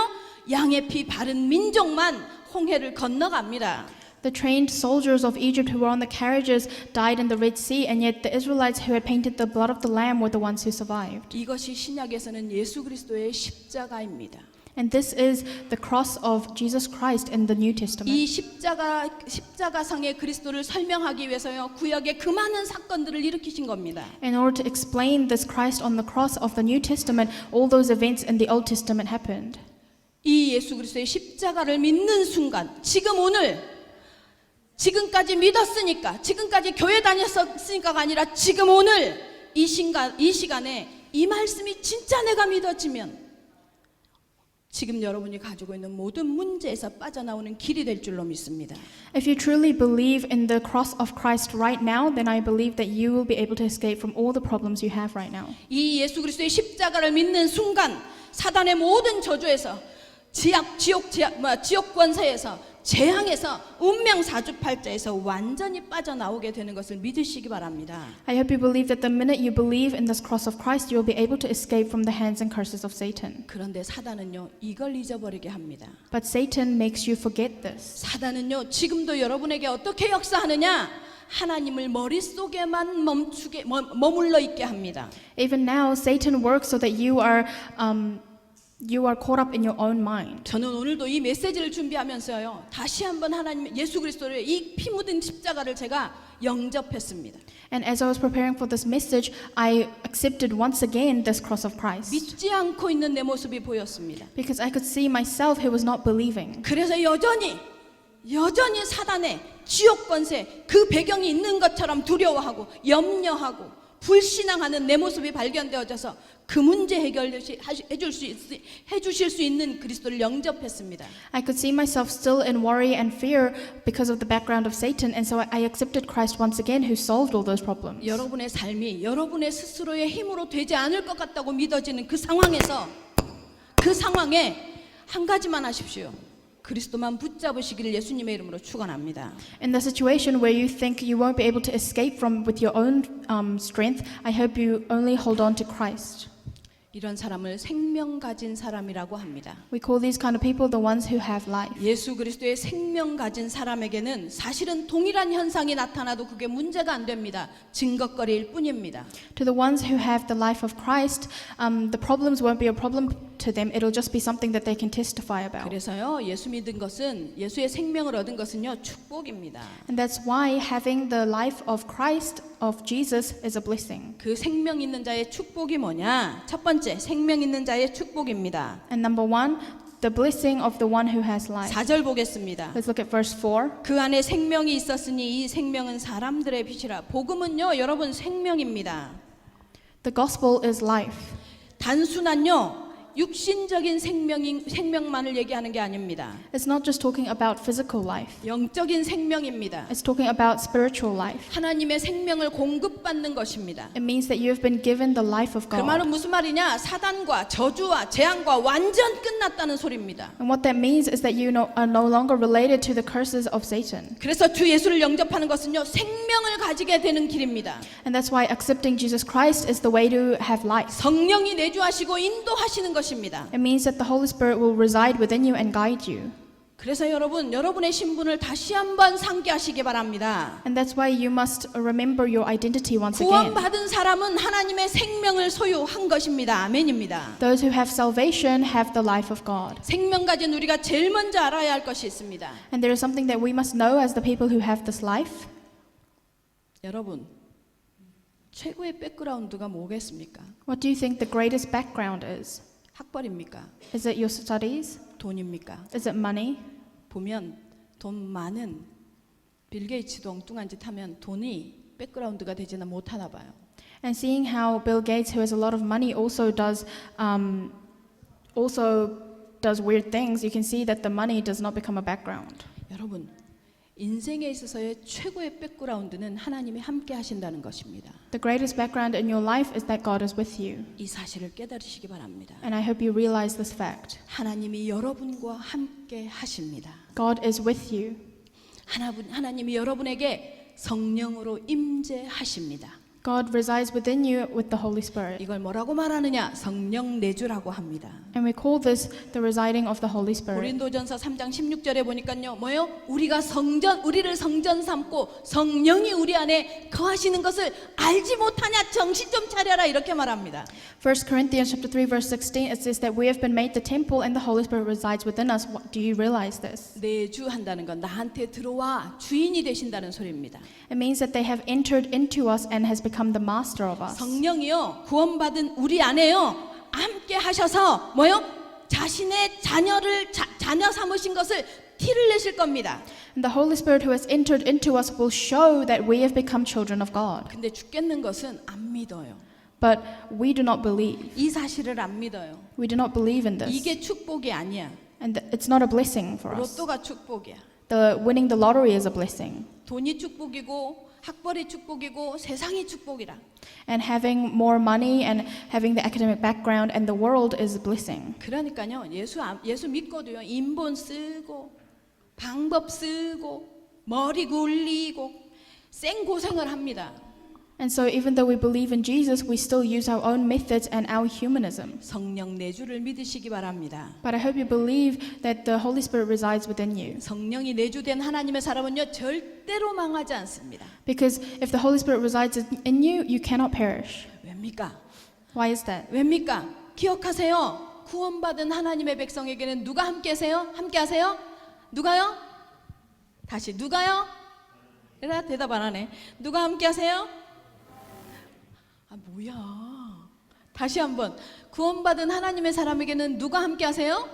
양의 피 바른 민족만 홍해를 건너갑니다. The trained soldiers of Egypt who were on the carriages died in the Red Sea, and yet the Israelites who had painted the blood of the lamb were the ones who survived. 이것이 신약에서는 예수 그리스도의 십자가입니다. And this is the cross of Jesus Christ in the New Testament. 이 십자가상의 그리스도를 설명하기 위해서요, 구약의 그 많은 사건들을 일으키신 겁니다. In order to explain this Christ on the cross of the New Testament, all those events in the Old Testament happened. 이 예수 그리스도의 십자가를 믿는 순간, 지금 오늘, 지금까지 믿었으니까, 지금까지 교회 다녔으니까가 아니라 지금 오늘 이 시간에 이 말씀이 진짜 내가 믿어지면 지금 여러분이 가지고 있는 모든 문제에서 빠져나오는 길이 될 줄로 믿습니다. If you truly believe in the cross of Christ right now, then I believe that you will be able to escape from all the problems you have right now. 이 예수 그리스도의 십자가를 믿는 순간 사단의 모든 저주에서 지옥 권세에서 재앙에서 운명 사주팔자에서 완전히 빠져나오게 되는 것을 믿으시기 바랍니다. I hope you believe that the minute you believe in this cross of Christ, you will be able to escape from the hands and curses of Satan. 그런데 사단은요, 이걸 잊어버리게 합니다. But Satan makes you forget this. 사단은요, 지금도 여러분에게 어떻게 역사하느냐? 하나님을 머릿속에만 머물러 있게 합니다. Even now, Satan works so that you are caught up in your own mind. 저는 오늘도 이 메시지를 준비하면서요, 다시 한번 하나님 예수 그리스도의 이 피 묻은 십자가를 제가 영접했습니다. And as I was preparing for this message, I accepted once again this cross of Christ. 믿지 않고 있는 내 모습이 보였습니다. Because I could see myself who was not believing. 그래서 여전히 사단의 지옥 권세 그 배경이 있는 것처럼 두려워하고 염려하고 불신앙하는 내 모습이 발견되어져서 그 문제 해주실 수 있는 그리스도를 영접했습니다. I could see myself still in worry and fear because of the background of Satan, and so I accepted Christ once again who solved all those problems. 여러분의 삶이 여러분의 스스로의 힘으로 되지 않을 것 같다고 믿어지는 그 상황에 한 가지만 하십시오. 그리스도만 붙잡으시기를 예수님의 이름으로 축원합니다. In the situation where you think you won't be able to escape from with your own strength, I hope you only hold on to Christ. 이런 사람을 생명 가진 사람이라고 합니다. We call these kind of people the ones who have life. 예수 그리스도의 생명 가진 사람에게는 사실은 동일한 현상이 나타나도 그게 문제가 안 됩니다. 증거거리일 뿐입니다. To the ones who have the life of Christ, the problems won't be a problem to them, it'll just be something that they can testify about. 그래서요, 예수 믿은 것은, 예수의 생명을 얻은 것은요, 축복입니다. And that's why having the life of Christ, of Jesus, is a blessing. 그 생명 있는 자의 축복이 뭐냐? 첫 번째, 생명 있는 자의 축복입니다. And number one, the blessing of the one who has life. 4절 보겠습니다. Let's look at verse 4. 그 안에 생명이 있었으니 이 생명은 사람들의 빛이라. 복음은요, 여러분 생명입니다. The gospel is life. 단순한요, 육신적인 생명만을 얘기하는 게 아닙니다. It's not just talking about physical life. 영적인 생명입니다. It's talking about spiritual life. 하나님의 생명을 공급받는 것입니다. It means that you have been given the life of 그 말은 God. 무슨 말이냐? 사단과 저주와 재앙과 완전 끝났다는 소리입니다. And what that means is that you are no longer related to the curses of Satan. 그래서 주 예수를 영접하는 것은요, 생명을 가지게 되는 길입니다. And that's why accepting Jesus Christ is the way to have life. 성령이 내주하시고 인도하시는 것입니다. It means that the Holy Spirit will reside within you and guide you. 그래서 여러분, 여러분의 신분을 다시 한번 상기하시기 바랍니다. And that's why you must remember your identity once again. 구원받은 사람은 하나님의 생명을 소유한 것입니다. 아멘입니다. Those who have salvation have the life of God. 생명 가진 우리가 제일 먼저 알아야 할 것이 있습니다. And there is something that we must know as the people who have this life. 여러분, 최고의 백그라운드가 뭐겠습니까? What do you think the greatest background is? 학벌입니까? Is it your studies? 돈입니까? Is it money? 보면 돈 많은 빌 게이츠도 엉뚱한 짓 하면 돈이 백그라운드가 되지는 못하나 봐요. And seeing how Bill Gates, who has a lot of money, also does weird things, you can see that the money does not become a background. 여러분, 인생에 있어서의 최고의 백그라운드는 하나님이 함께 하신다는 것입니다. The greatest background in your life is that God is with you. 이 사실을 깨달으시기 바랍니다. And I hope you realize this fact. 하나님이 여러분과 함께 하십니다. God is with you. 하나님이 여러분에게 성령으로 임재하십니다. God resides within you with the Holy Spirit. 이걸 뭐라고 말하느냐? 성령 내주라고 합니다. And we call this the residing of the Holy Spirit. 고린도전서 3장 16절에 보니까요. 뭐요? 우리를 성전 삼고 성령이 우리 안에 거하시는 것을 알지 못하냐? 정신 좀 차려라 이렇게 말합니다. 1 Corinthians chapter 3 verse 16 it says that we have been made the temple and the Holy Spirit resides within us. Do you realize this? 내주한다는 건 나한테 들어와 주인이 되신다는 소리입니다. It means that they have entered into us and has become the master of us. 성령이요 구원받은 우리 안에요 함께 하셔서 뭐요? 자신의 자녀 삼으신 것을 티를 내실 겁니다. And the Holy Spirit who has entered into us will show that we have become children of God. 근데 죽겠는 것은 안 믿어요. But we do not believe. 이 사실을 안 믿어요. We do not believe in this. 이게 축복이 아니야. And it's not a blessing for us. 로또가 축복이야. Winning the lottery is a blessing. 돈이 축복이고 학벌이 축복이고 세상이 축복이라. And having more money and having the academic background and the world is a blessing. 그러니까요. 예수 믿고도요. 인본 쓰고 방법 쓰고 머리 굴리고 생 고생을 합니다. And so even though we believe in Jesus, we still use our own methods and our humanism. 성령 내주를 믿으시기 바랍니다. But I hope you believe that the Holy Spirit resides within you. 성령이 내주된 하나님의 사람은요. 절대로 망하지 않습니다. Because if the Holy Spirit resides in you, you cannot perish. 왜입니까? Why is that? 왜입니까? 기억하세요. 구원받은 하나님의 백성에게는 누가 함께 하세요? 함께 하세요? 누가요? 다시 누가요? 대답 안 하네. 누가 함께 하세요? 아 뭐야? 다시 한번 구원받은 하나님의 사람에게는 누가 함께 하세요?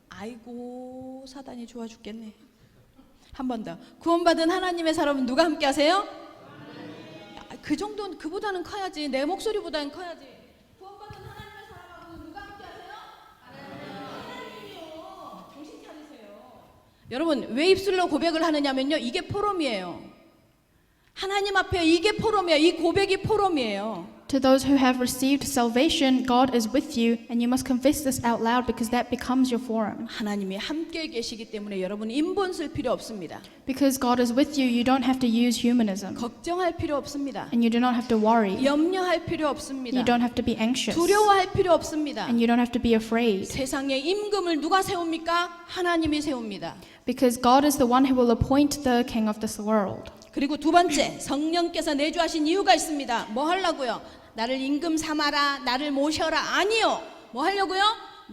아이고 사단이 좋아 죽겠네. 한 번 더. 구원받은 하나님의 사람은 누가 함께 하세요? 그 정도는 그보다는 커야지. 내 목소리보다는 커야지. 구원받은 하나님의 사람하고 누가 함께 하세요? 하나님이요. 정신 차리세요. 여러분 왜 입술로 고백을 하느냐면요. 이게 포럼이에요. 하나님 앞에 이게 포럼이에요. 이 고백이 포럼이에요. To those who have received salvation, God is with you, and you must confess this out loud because that becomes your forum. 하나님이 함께 계시기 때문에 여러분 인본 쓸 필요 없습니다. Because God is with you, you don't have to use humanism, 걱정할 필요 없습니다. and you do not have to worry. 염려할 필요 없습니다. You don't have to be anxious, 두려워할 필요 없습니다. and you don't have to be afraid. 세상에 임금을 누가 세웁니까? 하나님이 세웁니다. Because God is the one who will appoint the king of this world. 그리고 두 번째, 성령께서 내주하신 이유가 있습니다. 뭐 하려고요? 나를 임금 삼아라, 나를 모셔라. 아니요. 뭐 하려고요?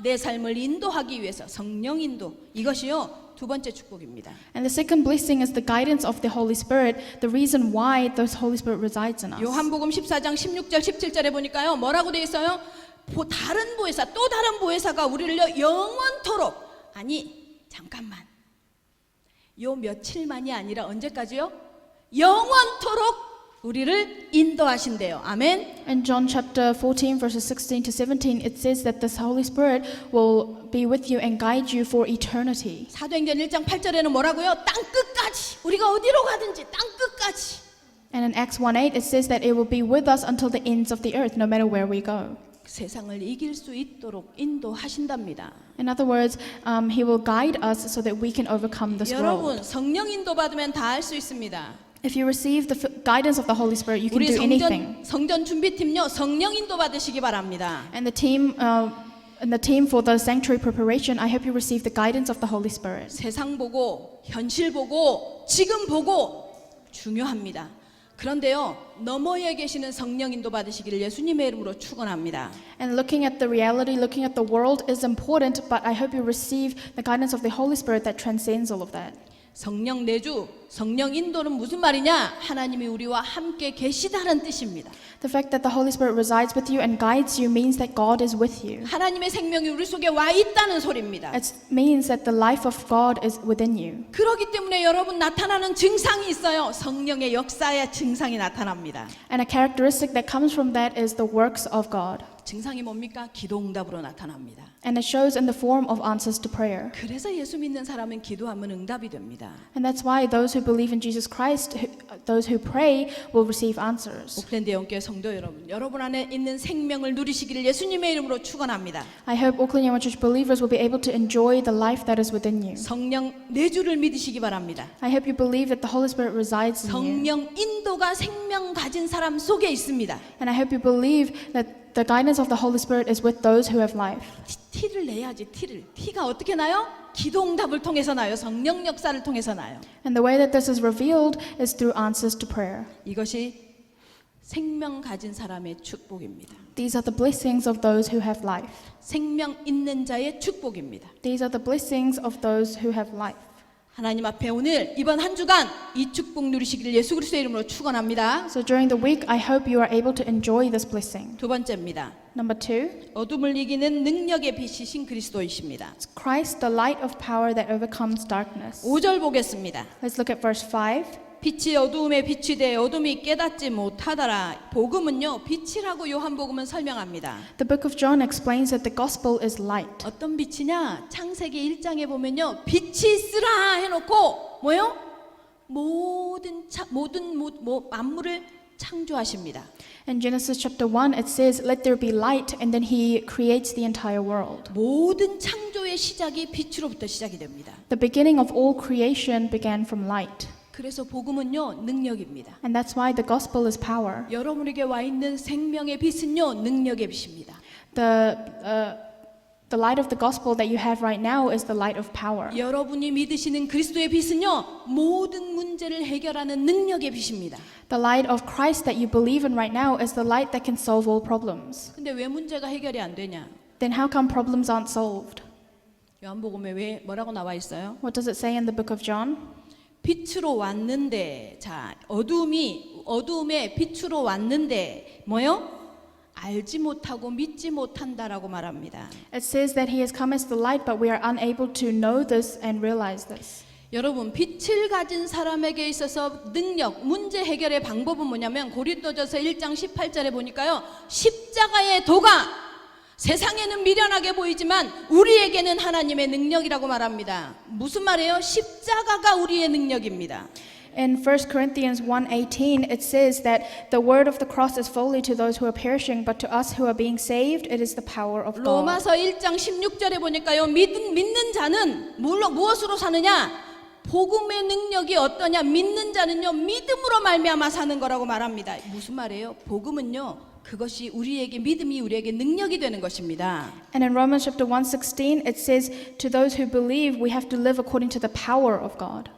내 삶을 인도하기 위해서 성령 인도. 이것이요. 두 번째 축복입니다. And the second blessing is the guidance of the Holy Spirit, the reason why the Holy Spirit resides in us. 요한복음 14장 16절 17절에 보니까요. 뭐라고 되어 있어요? 다른 보혜사, 또 다른 보혜사가 우리를 영원토록, 아니 잠깐만, 요 며칠만이 아니라 언제까지요? 영원토록 우리를 인도하신대요. 아멘. In John chapter 14 verses 16 to 17 it says that the Holy Spirit will be with you and guide you for eternity. 사도행전 1장 8절에는 뭐라고요? 땅 끝까지, 우리가 어디로 가든지 땅 끝까지. And in Acts 1:8 it says that it will be with us until the ends of the earth, no matter where we go. 세상을 이길 수 있도록 인도하신답니다. In other words, He will guide us so that we can overcome this world. 여러분 성령 인도 받으면 다 할 수 있습니다. If you receive the guidance of the Holy Spirit, you can 우리 do anything. 성전 준비팀요 성령 인도 받으시기 바랍니다. And the team for the sanctuary preparation, I hope you receive the guidance of the Holy Spirit. 세상 보고 현실 보고 지금 보고 중요합니다. 그런데요 너머에 계시는 성령 인도 받으시기를 예수님의 이름으로 축원합니다. And looking at the reality, looking at the world is important, but I hope you receive the guidance of the Holy Spirit that transcends all of that. 성령 내주, 성령 인도는 무슨 말이냐? 하나님이 우리와 함께 계시다는 뜻입니다. The fact that the Holy Spirit resides with you and guides you means that God is with you. 하나님의 생명이 우리 속에 와 있다는 소리입니다. It means that the life of God is within you. 그렇기 때문에 여러분 나타나는 증상이 있어요. 성령의 역사의 증상이 나타납니다. And a characteristic that comes from that is the works of God. 증상이 뭡니까? 기도응답으로 나타납니다. And it shows in the form of answers to prayer. 그래서 예수 믿는 사람은 기도하면 응답이 됩니다. And that's why those who believe in Jesus Christ, those who pray, will receive answers. 오클랜드 영교회 성도 여러분, 여러분 안에 있는 생명을 누리시기를 예수님의 이름으로 축원합니다. I hope Auckland Young Church believers will be able to enjoy the life that is within you. 성령 내주를 믿으시기 바랍니다. I hope you believe that the Holy Spirit resides in you. 성령 인도가 생명 가진 사람 속에 있습니다. And I hope you believe that the guidance of the Holy Spirit is with those who have life. 티를 내야지. 티가 어떻게 나요? 기도응답을 통해서 나요. 성령 역사를 통해서 나요. And the way that this is revealed is through answers to prayer. 이것이 생명 가진 사람의 축복입니다. These are the blessings of those who have life. 생명 있는 자의 축복입니다. These are the blessings of those who have life. 하나님 앞에 오늘 이번 한 주간 이 축복 누리시기를 예수 그리스도의 이름으로 축원합니다. So during the week, I hope you are able to enjoy this blessing. 두 번째입니다. Number 2, 어둠을 이기는 능력의 빛이신 그리스도이십니다. Christ, the light of power that overcomes darkness. 5절 보겠습니다. Let's look at verse 5. 빛이 어두움에 빛이 돼 어둠이 깨닫지 못하더라. 복음은요 빛이라고 요한복음은 설명합니다. The book of John explains that the gospel is light. 어떤 빛이냐? 창세기 1장에 보면요 빛이 있으라 해놓고 뭐요? 모든 만물을 창조하십니다. In Genesis chapter 1, it says, "Let there be light," and then He creates the entire world. 모든 창조의 시작이 빛으로부터 시작이 됩니다. The beginning of all creation began from light. 그래서 복음은요 능력입니다. And that's why the gospel is power. 여러분에게 와 있는 생명의 빛은요 능력의 빛입니다. The light of the gospel that you have right now is the light of power. 여러분이 믿으시는 그리스도의 빛은요 모든 문제를 해결하는 능력의 빛입니다. The light of Christ that you believe in right now is the light that can solve all problems. 근데 왜 문제가 해결이 안 되냐? Then how come problems aren't solved? 요한복음에 왜 뭐라고 나와 있어요? What does it say in the book of John? 빛으로 왔는데 자 어두움에 빛으로 왔는데 뭐요? 알지 못하고 믿지 못한다라고 말합니다. It says that he has come as the light, but we are unable to know this and realize this. 여러분 빛을 가진 사람에게 있어서 능력, 문제 해결의 방법은 뭐냐면 고린도전서 1장 18절에 보니까요. 십자가의 도가 세상에는 미련하게 보이지만 우리에게는 하나님의 능력이라고 말합니다. 무슨 말이에요? 십자가가 우리의 능력입니다. In 1 Corinthians 1:18 it says that the word of the cross is folly to those who are perishing, but to us who are being saved it is the power of God. 로마서 1장 16절에 보니까요. 믿는 자는 무엇으로 사느냐? 복음의 능력이 어떠냐? 믿는 자는요. 믿음으로 말미암아 사는 거라고 말합니다. 무슨 말이에요? 복음은요. 그것이 믿음이 우리에게 능력이 되는 것입니다. And in Romans chapter 1:16 it says to those who believe we have to live according to the power of God.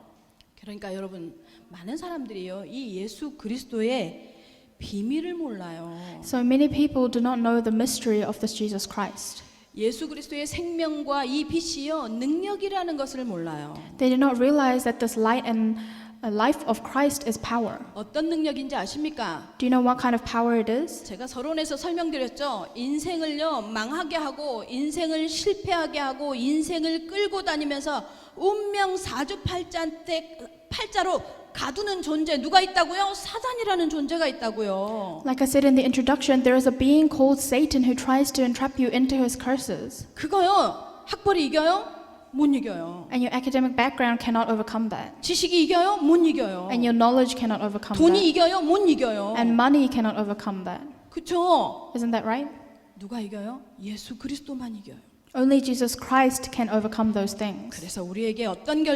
그러니까 여러분 많은 사람들이요. 이 예수 그리스도의 비밀을 몰라요. So many people do not know the mystery of this Jesus Christ. 예수 그리스도의 생명과 이 빛이요 능력이라는 것을 몰라요. They did not realize that this light and life of Christ is power. 어떤 능력인지 아십니까? Do you know what kind of power it is? 제가 서론에서 설명드렸죠. 인생을요 망하게 하고 인생을 실패하게 하고 인생을 끌고 다니면서 운명 사주팔자로 가두는 존재 누가 있다고요? 사단이라는 존재가 있다고요. Like I said in the introduction, there is a being called Satan who tries to entrap you into his curses. 그거요 학벌이 이겨요? 못 이겨요. And your academic background cannot overcome that. 지식이 이겨요? 못 이겨요. And your knowledge cannot overcome 돈이 that. 이겨요? 못 이겨요. And money cannot overcome that. 그쵸? Isn't that right? 누가 이겨요? 예수 그리스도만 이겨요. Only Jesus Christ can overcome those things. 그래서 우리에게 어떤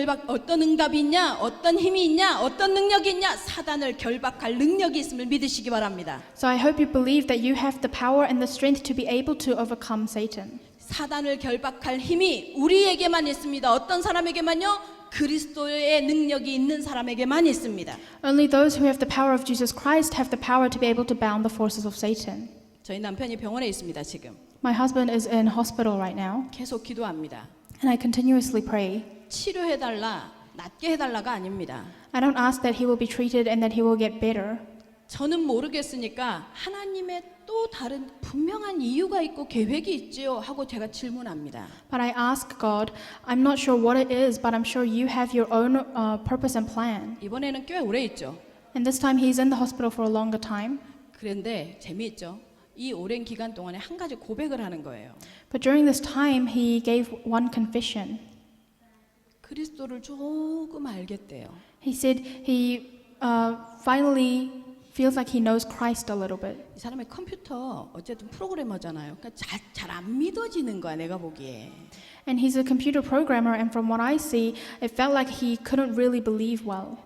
응답이 있냐, 어떤 힘이 있냐, 어떤 능력이 있냐, 사단을 결박할 능력이 있음을 믿으시기 바랍니다. So I hope you believe that you have the power and the strength to be able to overcome Satan. 사단을 결박할 힘이 우리에게만 있습니다. 어떤 사람에게만요? 그리스도의 능력이 있는 사람에게만 있습니다. Only those who have the power of Jesus Christ have the power to be able to bound the forces of Satan. 저희 남편이 병원에 있습니다, 지금. My husband is in hospital right now, 계속 기도합니다. and I continuously pray. 치료해달라, 낫게 해달라가 아닙니다. I don't ask that he will be treated and that he will get better. 저는 모르겠으니까 하나님의 또 다른 분명한 이유가 있고 계획이 있지요 하고 제가 질문합니다. But I ask God, I'm not sure what it is, but I'm sure you have your own purpose and plan. 이번에는 꽤 오래 있죠. And this time he's in the hospital for a longer time. 그런데 재미있죠. 이 오랜 기간 동안에 한 가지 고백을 하는 거예요. But during this time he gave one confession. 그리스도를 조금 알겠대요. He said he finally feels like he knows Christ a little bit. 이 사람의 컴퓨터 어쨌든 프로그래머잖아요. 그러니까 잘 안 믿어지는 거야 내가 보기에. And he's a computer programmer, and from what I see, it felt like he couldn't really believe well.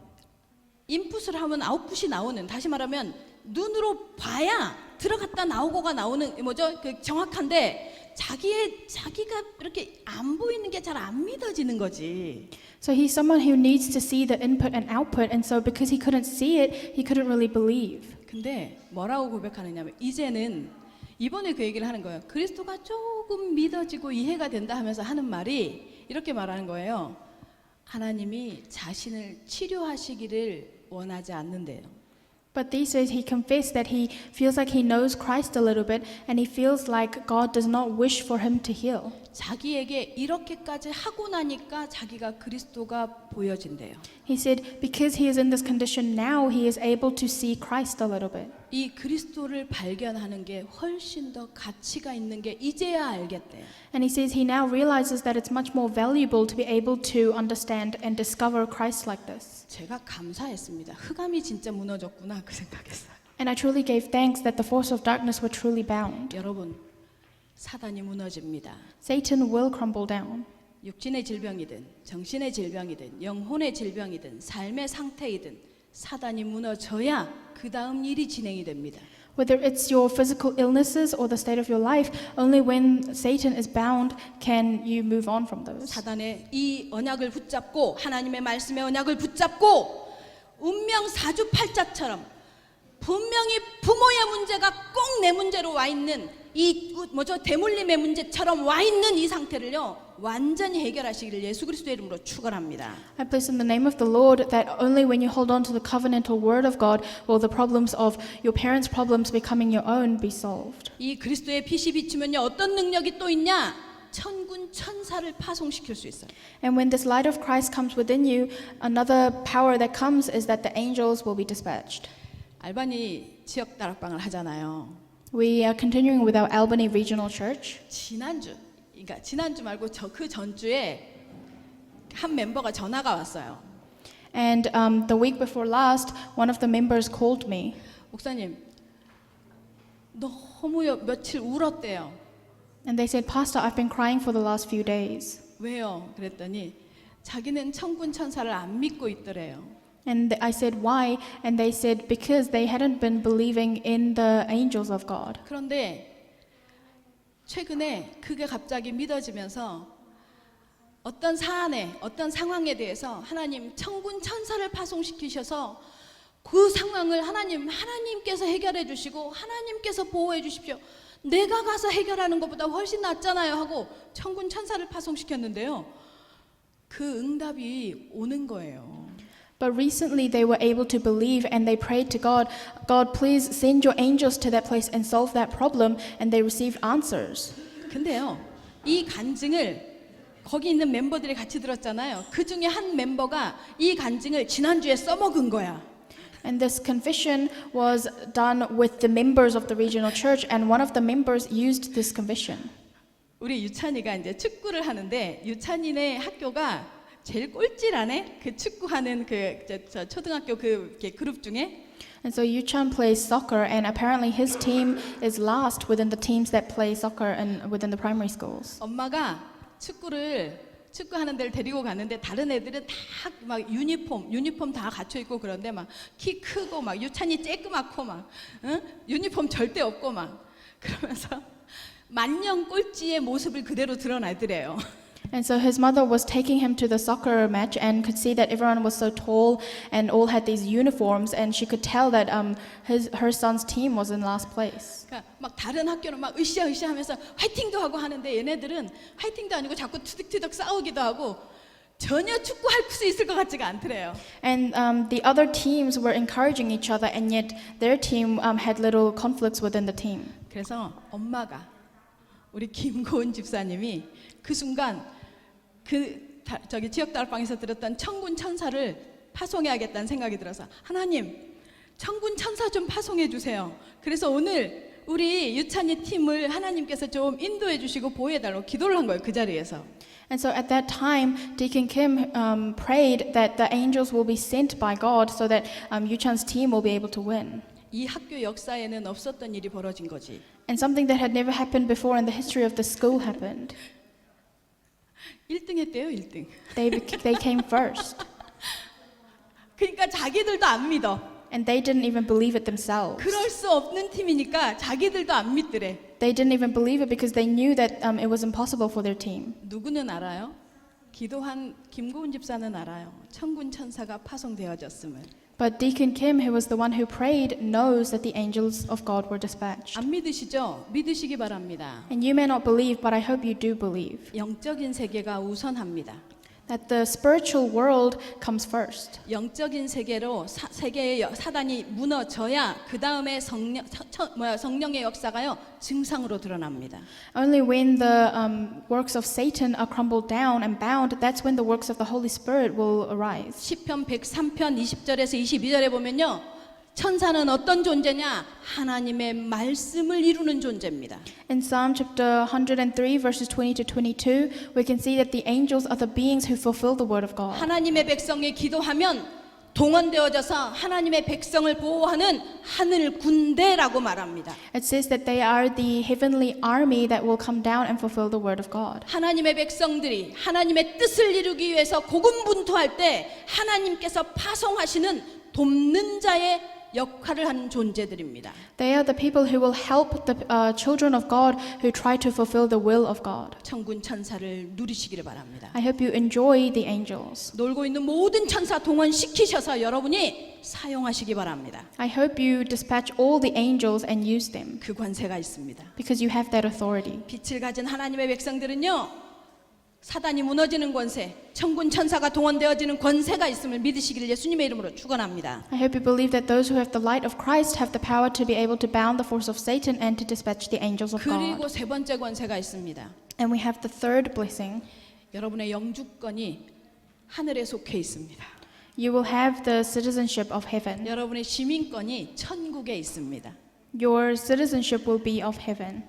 인풋을 하면 아웃풋이 나오는, 다시 말하면 눈으로 봐야 들어갔다 나오고가 나오는 뭐죠? 그 정확한데 자기가 이렇게 안 보이는 게 잘 안 믿어지는 거지. So he's someone who needs to see the input and output, and so because he couldn't see it, he couldn't really believe. 근데 뭐라고 고백하느냐면 이제는 이번에 그 얘기를 하는 거예요. 그리스도가 조금 믿어지고 이해가 된다 하면서 하는 말이 이렇게 말하는 거예요. 하나님이 자신을 치료하시기를 원하지 않는데요. But these days he confessed that he feels like he knows Christ a little bit, and he feels like God does not wish for him to heal. 자기에게 이렇게까지 하고 나니까 자기가 그리스도가 보여진대요. He said because he is in this condition now, he is able to see Christ a little bit. 이 그리스도를 발견하는 게 훨씬 더 가치가 있는 게 이제야 알겠대요. And he says he now realizes that it's much more valuable to be able to understand and discover Christ like this. 제가 감사했습니다. 흑암이 진짜 무너졌구나 그 생각했어요. And I truly gave thanks that the force of darkness were truly bound. 여러분, 사단이 무너집니다. Satan will crumble down. 육신의 질병이든 정신의 질병이든 영혼의 질병이든 삶의 상태이든 사단이 무너져야 그 다음 일이 진행이 됩니다. Whether it's your physical illnesses or the state of your life, only when Satan is bound can you move on from those. 사단의 이 언약을 붙잡고 하나님의 말씀의 언약을 붙잡고 운명 사주팔자처럼 분명히 부모의 문제가 꼭 내 문제로 와 있는 이 뭐죠 대물림의 문제처럼 와 있는 이 상태를요 완전히 해결하시기를 예수 그리스도의 이름으로 축원합니다. I place in the name of the Lord that only when you hold on to the covenantal word of God will the problems of your parents' problems becoming your own be solved. 이 그리스도의 빛이 비추면요 어떤 능력이 또 있냐? 천군 천사를 파송시킬 수 있어요. And when this light of Christ comes within you, another power that comes is that the angels will be dispatched. 알바니 지역 다락방을 하잖아요. We are continuing with our Albany Regional Church. 지난주 말고 그 전주에 한 멤버가 전화가 왔어요. And the week before last, one of the members called me. 목사님, 너무 며칠 울었대요. And they said, Pastor, I've been crying for the last few days. 왜요? 그랬더니 자기는 천군 천사를 안 믿고 있더래요. And I said, why? And they said, because they hadn't been believing in the angels of God. 그런데 최근에 그게 갑자기 믿어지면서 어떤 사안에, 어떤 상황에 대해서 하나님 천군 천사를 파송시키셔서 그 상황을 하나님께서 해결해 주시고 하나님께서 보호해 주십시오. 내가 가서 해결하는 것보다 훨씬 낫잖아요 하고 천군 천사를 파송시켰는데요. 그 응답이 오는 거예요. But recently they were able to believe and they prayed to God, God, please send your angels to that place and solve that problem, and they received answers. 근데요, 이 간증을 거기 있는 멤버들이 같이 들었잖아요. 그 중에 한 멤버가 이 간증을 지난주에 써먹은 거야. And this confession was done with the members of the regional church, and one of the members used this confession. 우리 유찬이가 이제 축구를 하는데 유찬이네 학교가 제일 꼴찌라네. 그 축구하는 저 초등학교 그 이렇게 그룹 중에. And so Yuchan plays soccer, and apparently his team is last within the teams that play soccer and within the primary schools. 엄마가 축구하는 데를 데리고 갔는데 다른 애들은 다 막 유니폼 다 갖춰 입고 그런데 막 키 크고 막 유찬이 쬐끄맣고 막 유니폼 절대 없고 막 그러면서 만년 꼴찌의 모습을 그대로 드러내더래요. And so his mother was taking him to the soccer match and could see that everyone was so tall and all had these uniforms, and she could tell that her son's team was in last place. 그러니까 막 다른 학교는 막 으쌰으쌰 하면서 화이팅도 하고 하는데 얘네들은 화이팅도 아니고 자꾸 투득투득 싸우기도 하고 전혀 축구할 수 있을 것 같지가 않더래요. And the other teams were encouraging each other, and yet their team had little conflicts within the team. 그래서 엄마가 우리 김고은 집사님이 그 순간 저기 지역다락방에서 들었던 천군 천사를 파송해야겠다는 생각이 들어서 하나님 천군 천사 좀 파송해 주세요. 그래서 오늘 우리 유찬이 팀을 하나님께서 좀 인도해 주시고 보호해 달라고 기도를 한 거예요. 그 자리에서. And so at that time, Deacon Kim prayed that the angels will be sent by God so that Yuchan's team will be able to win. 이 학교 역사에는 없었던 일이 벌어진 거지. And something that had never happened before in the history of the school happened. 1등 했대요, 1등. They came first. 그러니까 자기들도 안 믿어. And they didn't even believe it themselves. 그럴 수 없는 팀이니까 자기들도 안 믿더래. They didn't even believe it because they knew that it was impossible for their team. 누구는 알아요? 기도한 김고은 집사는 알아요. 천군 천사가 파송되어졌음을. But Deacon Kim, who was the one who prayed, knows that the angels of God were dispatched. 안 믿으시죠? 믿으시기 바랍니다. And you may not believe, but I hope you do believe 영적인 세계가 우선합니다. that the spiritual world comes first. 영적인 세계로 세계의 사단이 무너져야 그 다음에 성령의 역사가요 증상으로 드러납니다. Only when the works of Satan are crumbled down and bound, that's when the works of the Holy Spirit will arise. 시편 103편 20절에서 22절에 보면요. 천사는 어떤 존재냐? 하나님의 말씀을 이루는 존재입니다. In Psalm chapter 103 verses 20 to 22, we can see that the angels are the beings who fulfill the word of God. 하나님의 백성이 기도하면 동원되어져서 하나님의 백성을 보호하는 하늘 군대라고 말합니다. It says that they are the heavenly army that will come down and fulfill the word of God. 하나님의 백성들이 하나님의 뜻을 이루기 위해서 고군분투할 때 하나님께서 파송하시는 돕는 자의 역할을 하는 존재들입니다. They are the people who will help the children of God who try to fulfill the will of God. 천군 천사를 누리시기를 바랍니다. I hope you enjoy the angels. 놀고 있는 모든 천사 동원시키셔서 여러분이 사용하시기 바랍니다. I hope you dispatch all the angels and use them 그 권세가 있습니다. because you have that authority. 빛을 가진 하나님의 백성들은요. 사단이 무너지는 권세, 천군 천사가 동원되어지는 권세가 있음을 믿으시기를 예수님의 이름으로 축원합니다. I hope you believe that those who have the light of Christ have the power to be able to bound the force of Satan and to dispatch the angels of 그리고 God. 세 번째 권세가 있습니다. And we have the third blessing. 여러분의 영주권이 하늘에 속해 있습니다. You will have the citizenship of heaven. 여러분의 시민권이 천국에 있습니다. Your citizenship will be of heaven.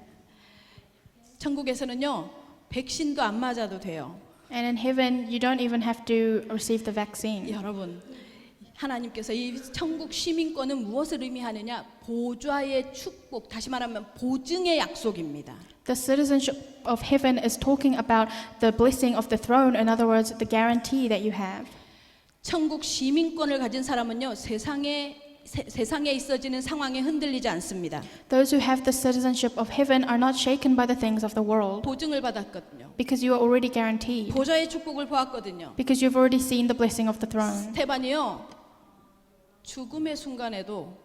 천국에서는요. 백신도 안 맞아도 돼요. And in heaven, you don't even have to receive the vaccine. 여러분, 하나님께서 이 천국 시민권은 무엇을 의미하느냐? 보좌의 축복, 다시 말하면 보증의 약속입니다. The citizenship of heaven is talking about the blessing of the throne. In other words, the guarantee that you have. 천국 시민권을 가진 사람은요, 세상에 있어지는 상황에 흔들리지 않습니다. Those who have the citizenship of heaven are not shaken by the things of the world 보증을 받았거든요. because you are already guaranteed. 보좌의 축복을 보았거든요. Because you've already seen the blessing of the throne. 스테반이요, 죽음의 순간에도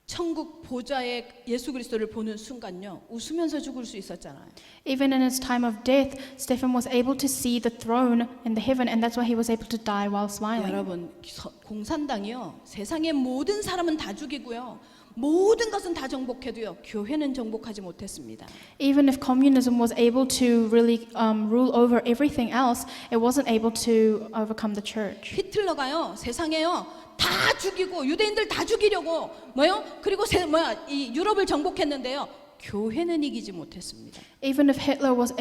천국 보좌에 예수 그리스도를 보는 순간요 웃으면서 죽을 수 있었잖아요. Even in his time of death, Stephen was able to see the throne in the heaven, and that's why he was able to die while smiling. 여러분 공산당이요 세상의 모든 사람은 다 죽이고요 모든 것은 다 정복해도요 교회는 정복하지 못했습니다. Even if communism was able to really rule over everything else, it wasn't able to overcome the church. 히틀러가요 세상에요 다 죽이고 유대인들 다 죽이려고 그리고 이 유럽을 정복했는데요 교회는 이기지 못했습니다. Even if Hitler was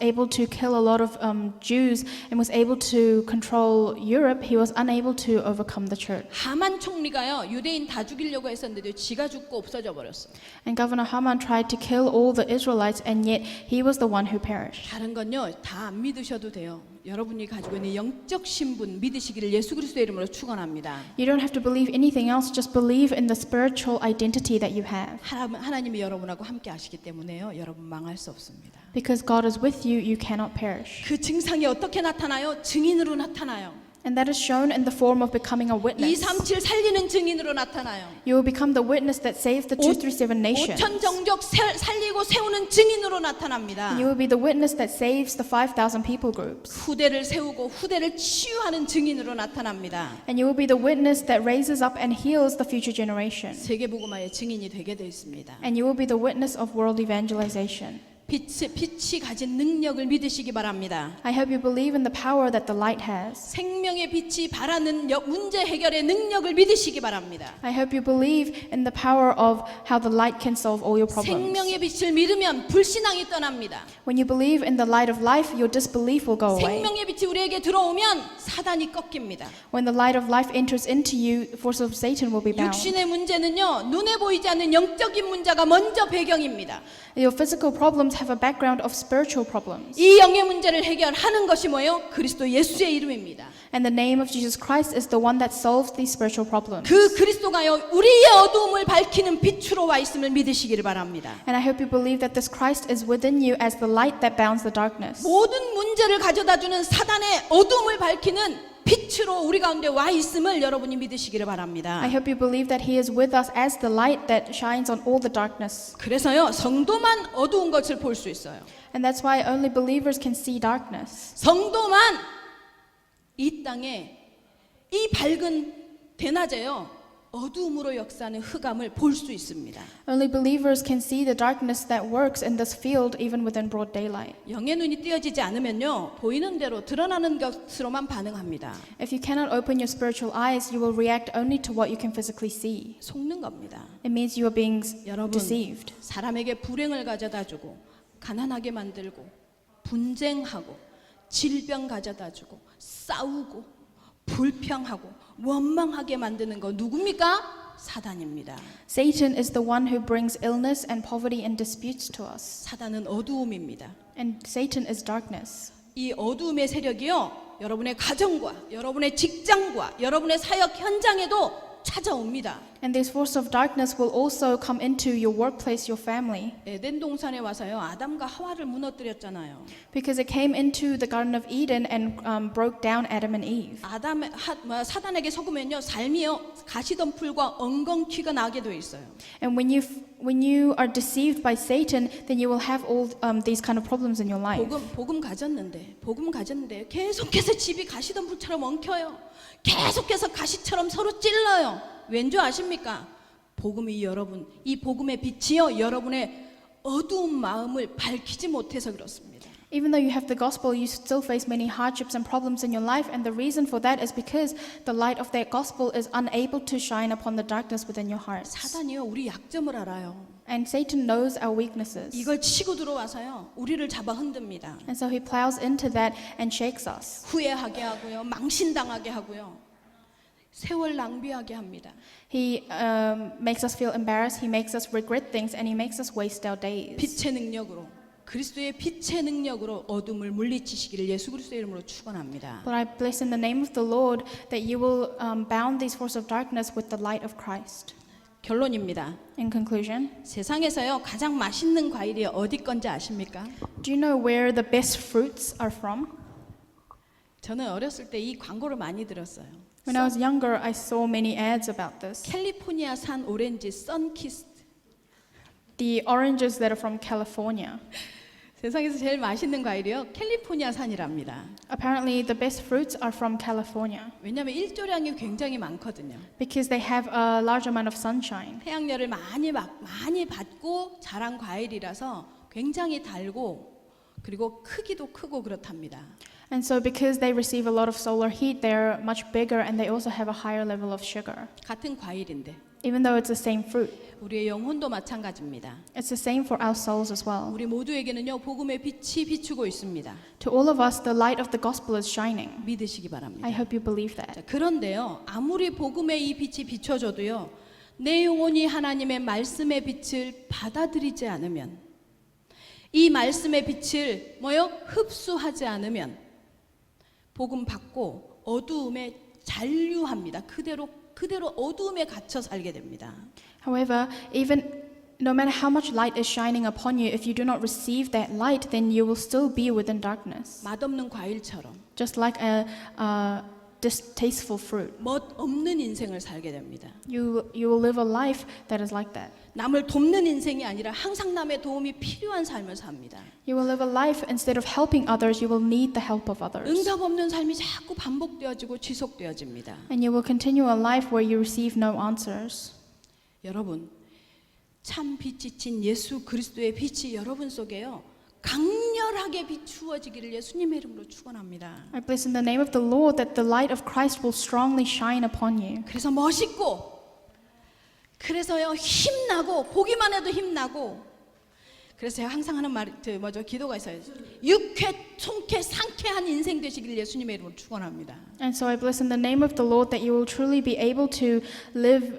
able to kill a lot of Jews and was able to control Europe, he was unable to overcome the church. 하만 총리가요 유대인 다 죽이려고 했었는데요 지가 죽고 없어져 버렸어요. And Governor Haman tried to kill all the Israelites, and yet he was the one who perished. 다른 건요 다 안 믿으셔도 돼요. 여러분이 가지고 있는 영적 신분 믿으시기를 예수 그리스도의 이름으로 축원합니다. You don't have to believe anything else, just believe in the spiritual identity that you have. 하나님이 여러분하고 함께 하시기 때문에요 여러분 망할 수 없습니다. Because God is with you, you cannot perish. 그 증상이 어떻게 나타나요? 증인으로 나타나요. And that is shown in the form of becoming a witness. 237 살리는 증인으로 나타나요. You will become the witness that saved the 237 nations. 5천 정적 살리고 세우는 증인으로 나타납니다. You will be the witness that saves the 5,000 people groups. 후대를 세우고 후대를 치유하는 증인으로 나타납니다. And you will be the witness that raises up and heals the future generation. 세계복음화의 증인이 되게 되어 있습니다. And you will be the witness of world evangelization. 빛이 가진 능력을 믿으시기 바랍니다. I hope you believe in the power that the light has. 생명의 빛이 바라는 문제 해결의 능력을 믿으시기 바랍니다. I hope you believe in the power of how the light can solve all your problems. 생명의 빛을 믿으면 불신앙이 떠납니다. When you believe in the light of life, your disbelief will go away. 생명의 빛이 우리에게 들어오면 사단이 꺾입니다. When the light of life enters into you, the force of Satan will be bound. 육신의 문제는요 눈에 보이지 않는 영적인 문제가 먼저 배경입니다. Your physical problems have a background of spiritual problems. 이 영의 문제를 해결하는 것이 뭐예요? 그리스도 예수의 이름입니다. And the name of Jesus Christ is the one that solves these spiritual problems. 그 그리스도가요 우리의 어두움을 밝히는 빛으로 와 있음을 믿으시기를 바랍니다. And I hope you believe that this Christ is within you as the light that bounds the darkness. 모든 문제를 가져다주는 사단의 어두움을 밝히는 빛으로 우리 가운데 와 있음을 여러분이 믿으시기를 바랍니다. I hope you believe that He is with us as the light that shines on all the darkness. 그래서요 성도만 어두운 것을 볼 수 있어요. And that's why only believers can see darkness. 성도만 이 땅에 이 밝은 대낮에요 어두움으로 역사하는 흑암을 볼 수 있습니다. Only believers can see the darkness that works in this field even within broad daylight. 영의 눈이 띄어지지 않으면요 보이는 대로 드러나는 것으로만 반응합니다. If you cannot open your spiritual eyes, you will react only to what you can physically see. 속는 겁니다. It means you are being 여러분 deceived. 사람에게 불행을 가져다주고 가난하게 만들고 분쟁하고 질병 가져다주고 싸우고 불평하고 원망하게 만드는 거 누굽니까? 사단입니다. Satan is the one who brings illness and poverty and disputes to us. 사단은 어두움입니다. And Satan is darkness. 이 어두움의 세력이요 여러분의 가정과 여러분의 직장과 여러분의 사역 현장에도 찾아옵니다. And this force of darkness will also come into your workplace, your family. 에덴 동산에 와서요 아담과 하와를 무너뜨렸잖아요. Because it came into the Garden of Eden and broke down Adam and Eve. 사단에게 속으면요 삶이요 가시덤불과 엉겅퀴가 나게 돼 있어요. And when you are deceived by Satan, then you will have all these kind of problems in your life. 복음 가졌는데 계속해서 집이 가시덤불처럼 엉켜요. 계속해서 가시처럼 서로 찔러요. 왠지 아십니까? 이 복음의 빛이요 여러분의 어두운 마음을 밝히지 못해서 그렇습니다. Even though you have the gospel, you still face many hardships and problems in your life, and the reason for that is because the light of that gospel is unable to shine upon the darkness within your hearts. 사단이요 우리 약점을 알아요. And Satan knows our weaknesses. 이걸 치고 들어와서요 우리를 잡아 흔듭니다. And so he plows into that and shakes us. 후회하게 하고요 망신당하게 하고요 세월 낭비하게 합니다. He makes us feel embarrassed, he makes us regret things, and he makes us waste our days. 빛의 능력으로 그리스도의 빛의 능력으로 어둠을 물리치시기를 예수 그리스도의 이름으로 축원합니다. But I bless in the name of the Lord that you will bound these forces of darkness with the light of Christ. 결론입니다. In conclusion, 세상에서요 가장 맛있는 과일이 어디 건지 아십니까? do you know where the best fruits are from? 저는 어렸을 때 이 광고를 많이 들었어요. When I was younger, I saw many ads about this. 캘리포니아산 오렌지 선키스트. The oranges that are from California. 세상에서 제일 맛있는 과일이요. 캘리포니아산이랍니다. Apparently, the best fruits are from California 왜냐하면 일조량이 굉장히 많거든요. because they have a large amount of sunshine. 태양열을 많이 받고 자란 과일이라서 굉장히 달고 그리고 크기도 크고 그렇답니다. And so, because they receive a lot of solar heat, they're much bigger and they also have a higher level of sugar. 같은 과일인데 Even though it's the same fruit, 우리의 영혼도 마찬가지입니다. it's the same for our souls as well. 우리 모두에게는요 복음의 빛이 비추고 있습니다. To all of us, the light of the gospel is shining. 믿으시기 바랍니다. I hope you believe that. 자, 그런데요 아무리 복음의 이 빛이 비춰져도요 내 영혼이 하나님의 말씀의 빛을 받아들이지 않으면 이 말씀의 빛을 흡수하지 않으면 복음 받고 어두움에 잔류합니다. 그대로 어두움에 갇혀 살게 됩니다. However, even no matter how much light is shining upon you, if you do not receive that light, then you will still be within darkness, 맛없는 과일처럼 just like a distasteful fruit. 멋없는 인생을 살게 됩니다. You will live a life that is like that. 남을 돕는 인생이 아니라 항상 남의 도움이 필요한 삶을 삽니다. You will live a life instead of helping others, you will need the help of others. 응답 없는 삶이 자꾸 반복되어지고 지속되어집니다. And you will continue a life where you receive no answers. 여러분, 참 빛이 친 예수 그리스도의 빛이 여러분 속에요. 강렬하게 비추어지기를 예수님의 이름으로 축원합니다. I bless in the name of the Lord that the light of Christ will strongly shine upon you. 그래서 멋있고 그래서요 힘나고 보기만 해도 힘나고 그래서 제가 항상 하는 말 기도가 있어요. 유쾌, 통쾌, 상쾌한 인생 되시기를 예수님의 이름으로 축원합니다. And so I bless in the name of the Lord that you will truly be able to live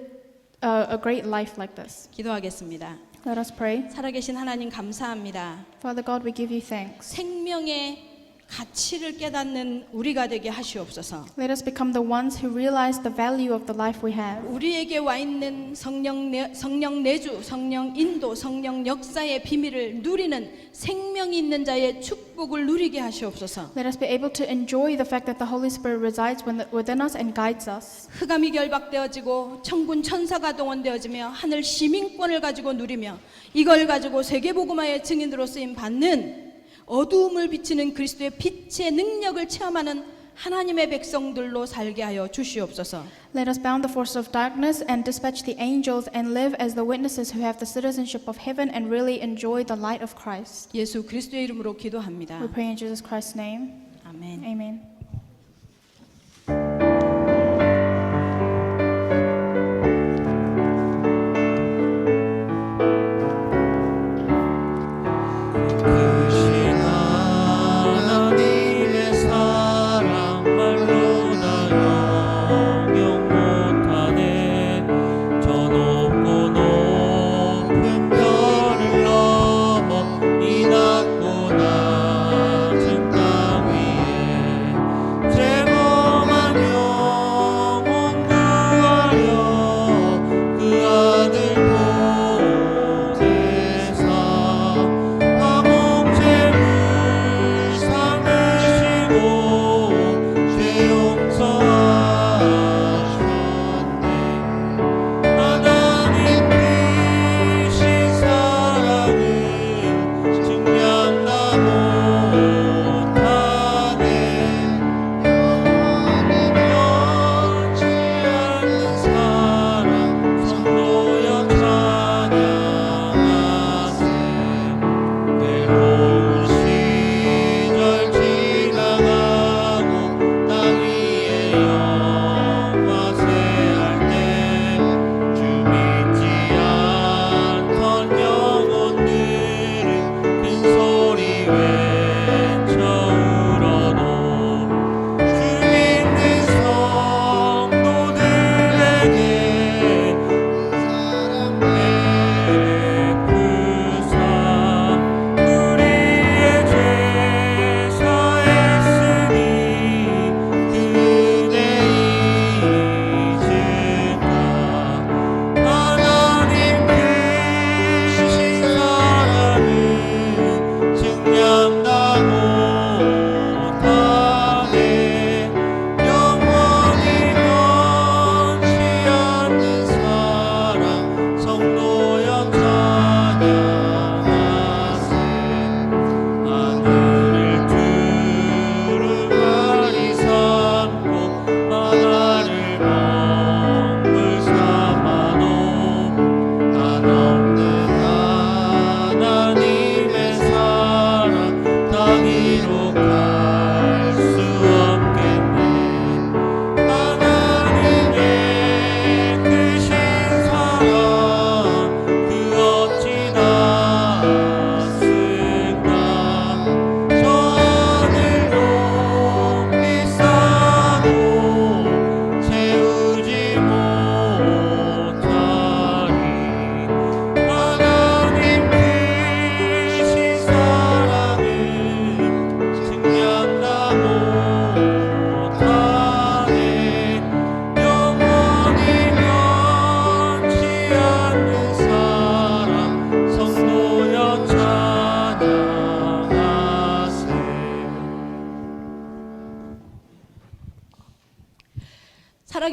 a great life like this. 기도하겠습니다. Let us pray. 살아계신 하나님 감사합니다. Father God, we give you thanks. 생명의 가치를 깨닫는 우리가 되게 하시옵소서. Let us become the ones who realize the value of the life we have. 우리에게 와 있는 성령 내주, 성령 인도, 성령 역사의 비밀을 누리는 생명이 있는 자의 축복을 누리게 하시옵소서. Let us be able to enjoy the fact that the Holy Spirit resides within us and guides us. 흑암이 결박되어지고 천군 천사가 동원되어지며 하늘 시민권을 가지고 누리며 이걸 가지고 세계복음화의 증인으로 쓰임 받는 어두움을 비치는 그리스도의 빛의 능력을 체험하는 하나님의 백성들로 살게 하여 주시옵소서. Let us bound the forces of darkness and dispatch the angels and live as the witnesses who have the citizenship of heaven and really enjoy the light of Christ. 예수 그리스도의 이름으로 기도합니다. We pray in Jesus Christ's name. 아멘. Amen.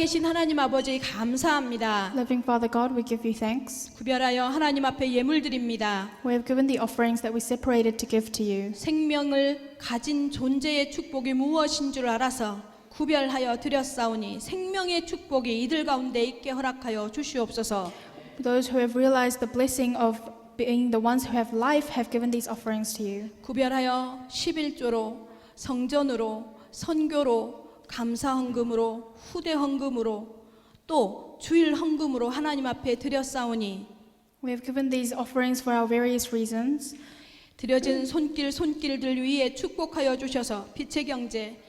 살아계신 하나님 아버지 감사합니다. Living Father God, we give you thanks. 구별하여 하나님 앞에 예물 드립니다. We have given the offerings that we separated to give to you. 생명을 가진 존재의 축복이 무엇인 줄 알아서 구별하여 드렸사오니 생명의 축복이 이들 가운데 있게 허락하여 주시옵소서. Those who have realized the blessing of being the ones who have life have given these offerings to you. 구별하여 11조로 성전으로 선교로 감사 헌금으로 후대 헌금으로 또 주일 헌금으로 하나님 앞에 드렸사오니 We have given these offerings for our various reasons. 드려진 손길들 위에 축복하여 주셔서 빛의 경제,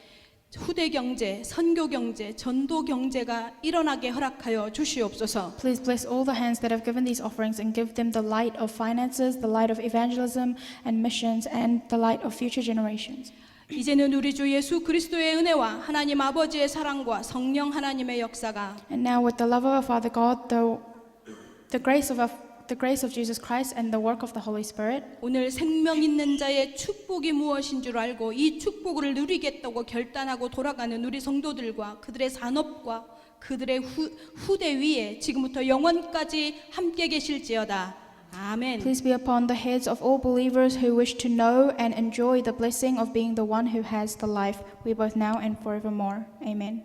후대 경제, 선교 경제, 전도 경제가 일어나게 허락하여 주시옵소서. Please bless all the hands that have given these offerings and give them the light of finances, the light of evangelism and missions, and the light of future generations. 이제는 우리 주 예수 그리스도의 은혜와 하나님 아버지의 사랑과 성령 하나님의 역사가 And now with the love of our Father God, the grace of Jesus Christ and the work of the Holy Spirit, 오늘 생명 있는 자의 축복이 무엇인 줄 알고 이 축복을 누리겠다고 결단하고 돌아가는 우리 성도들과 그들의 산업과 그들의 후대 위에 지금부터 영원까지 함께 계실지어다. 아멘. please be upon the heads of all believers who wish to know and enjoy the blessing of being the one who has the life, we both now and forevermore. Amen.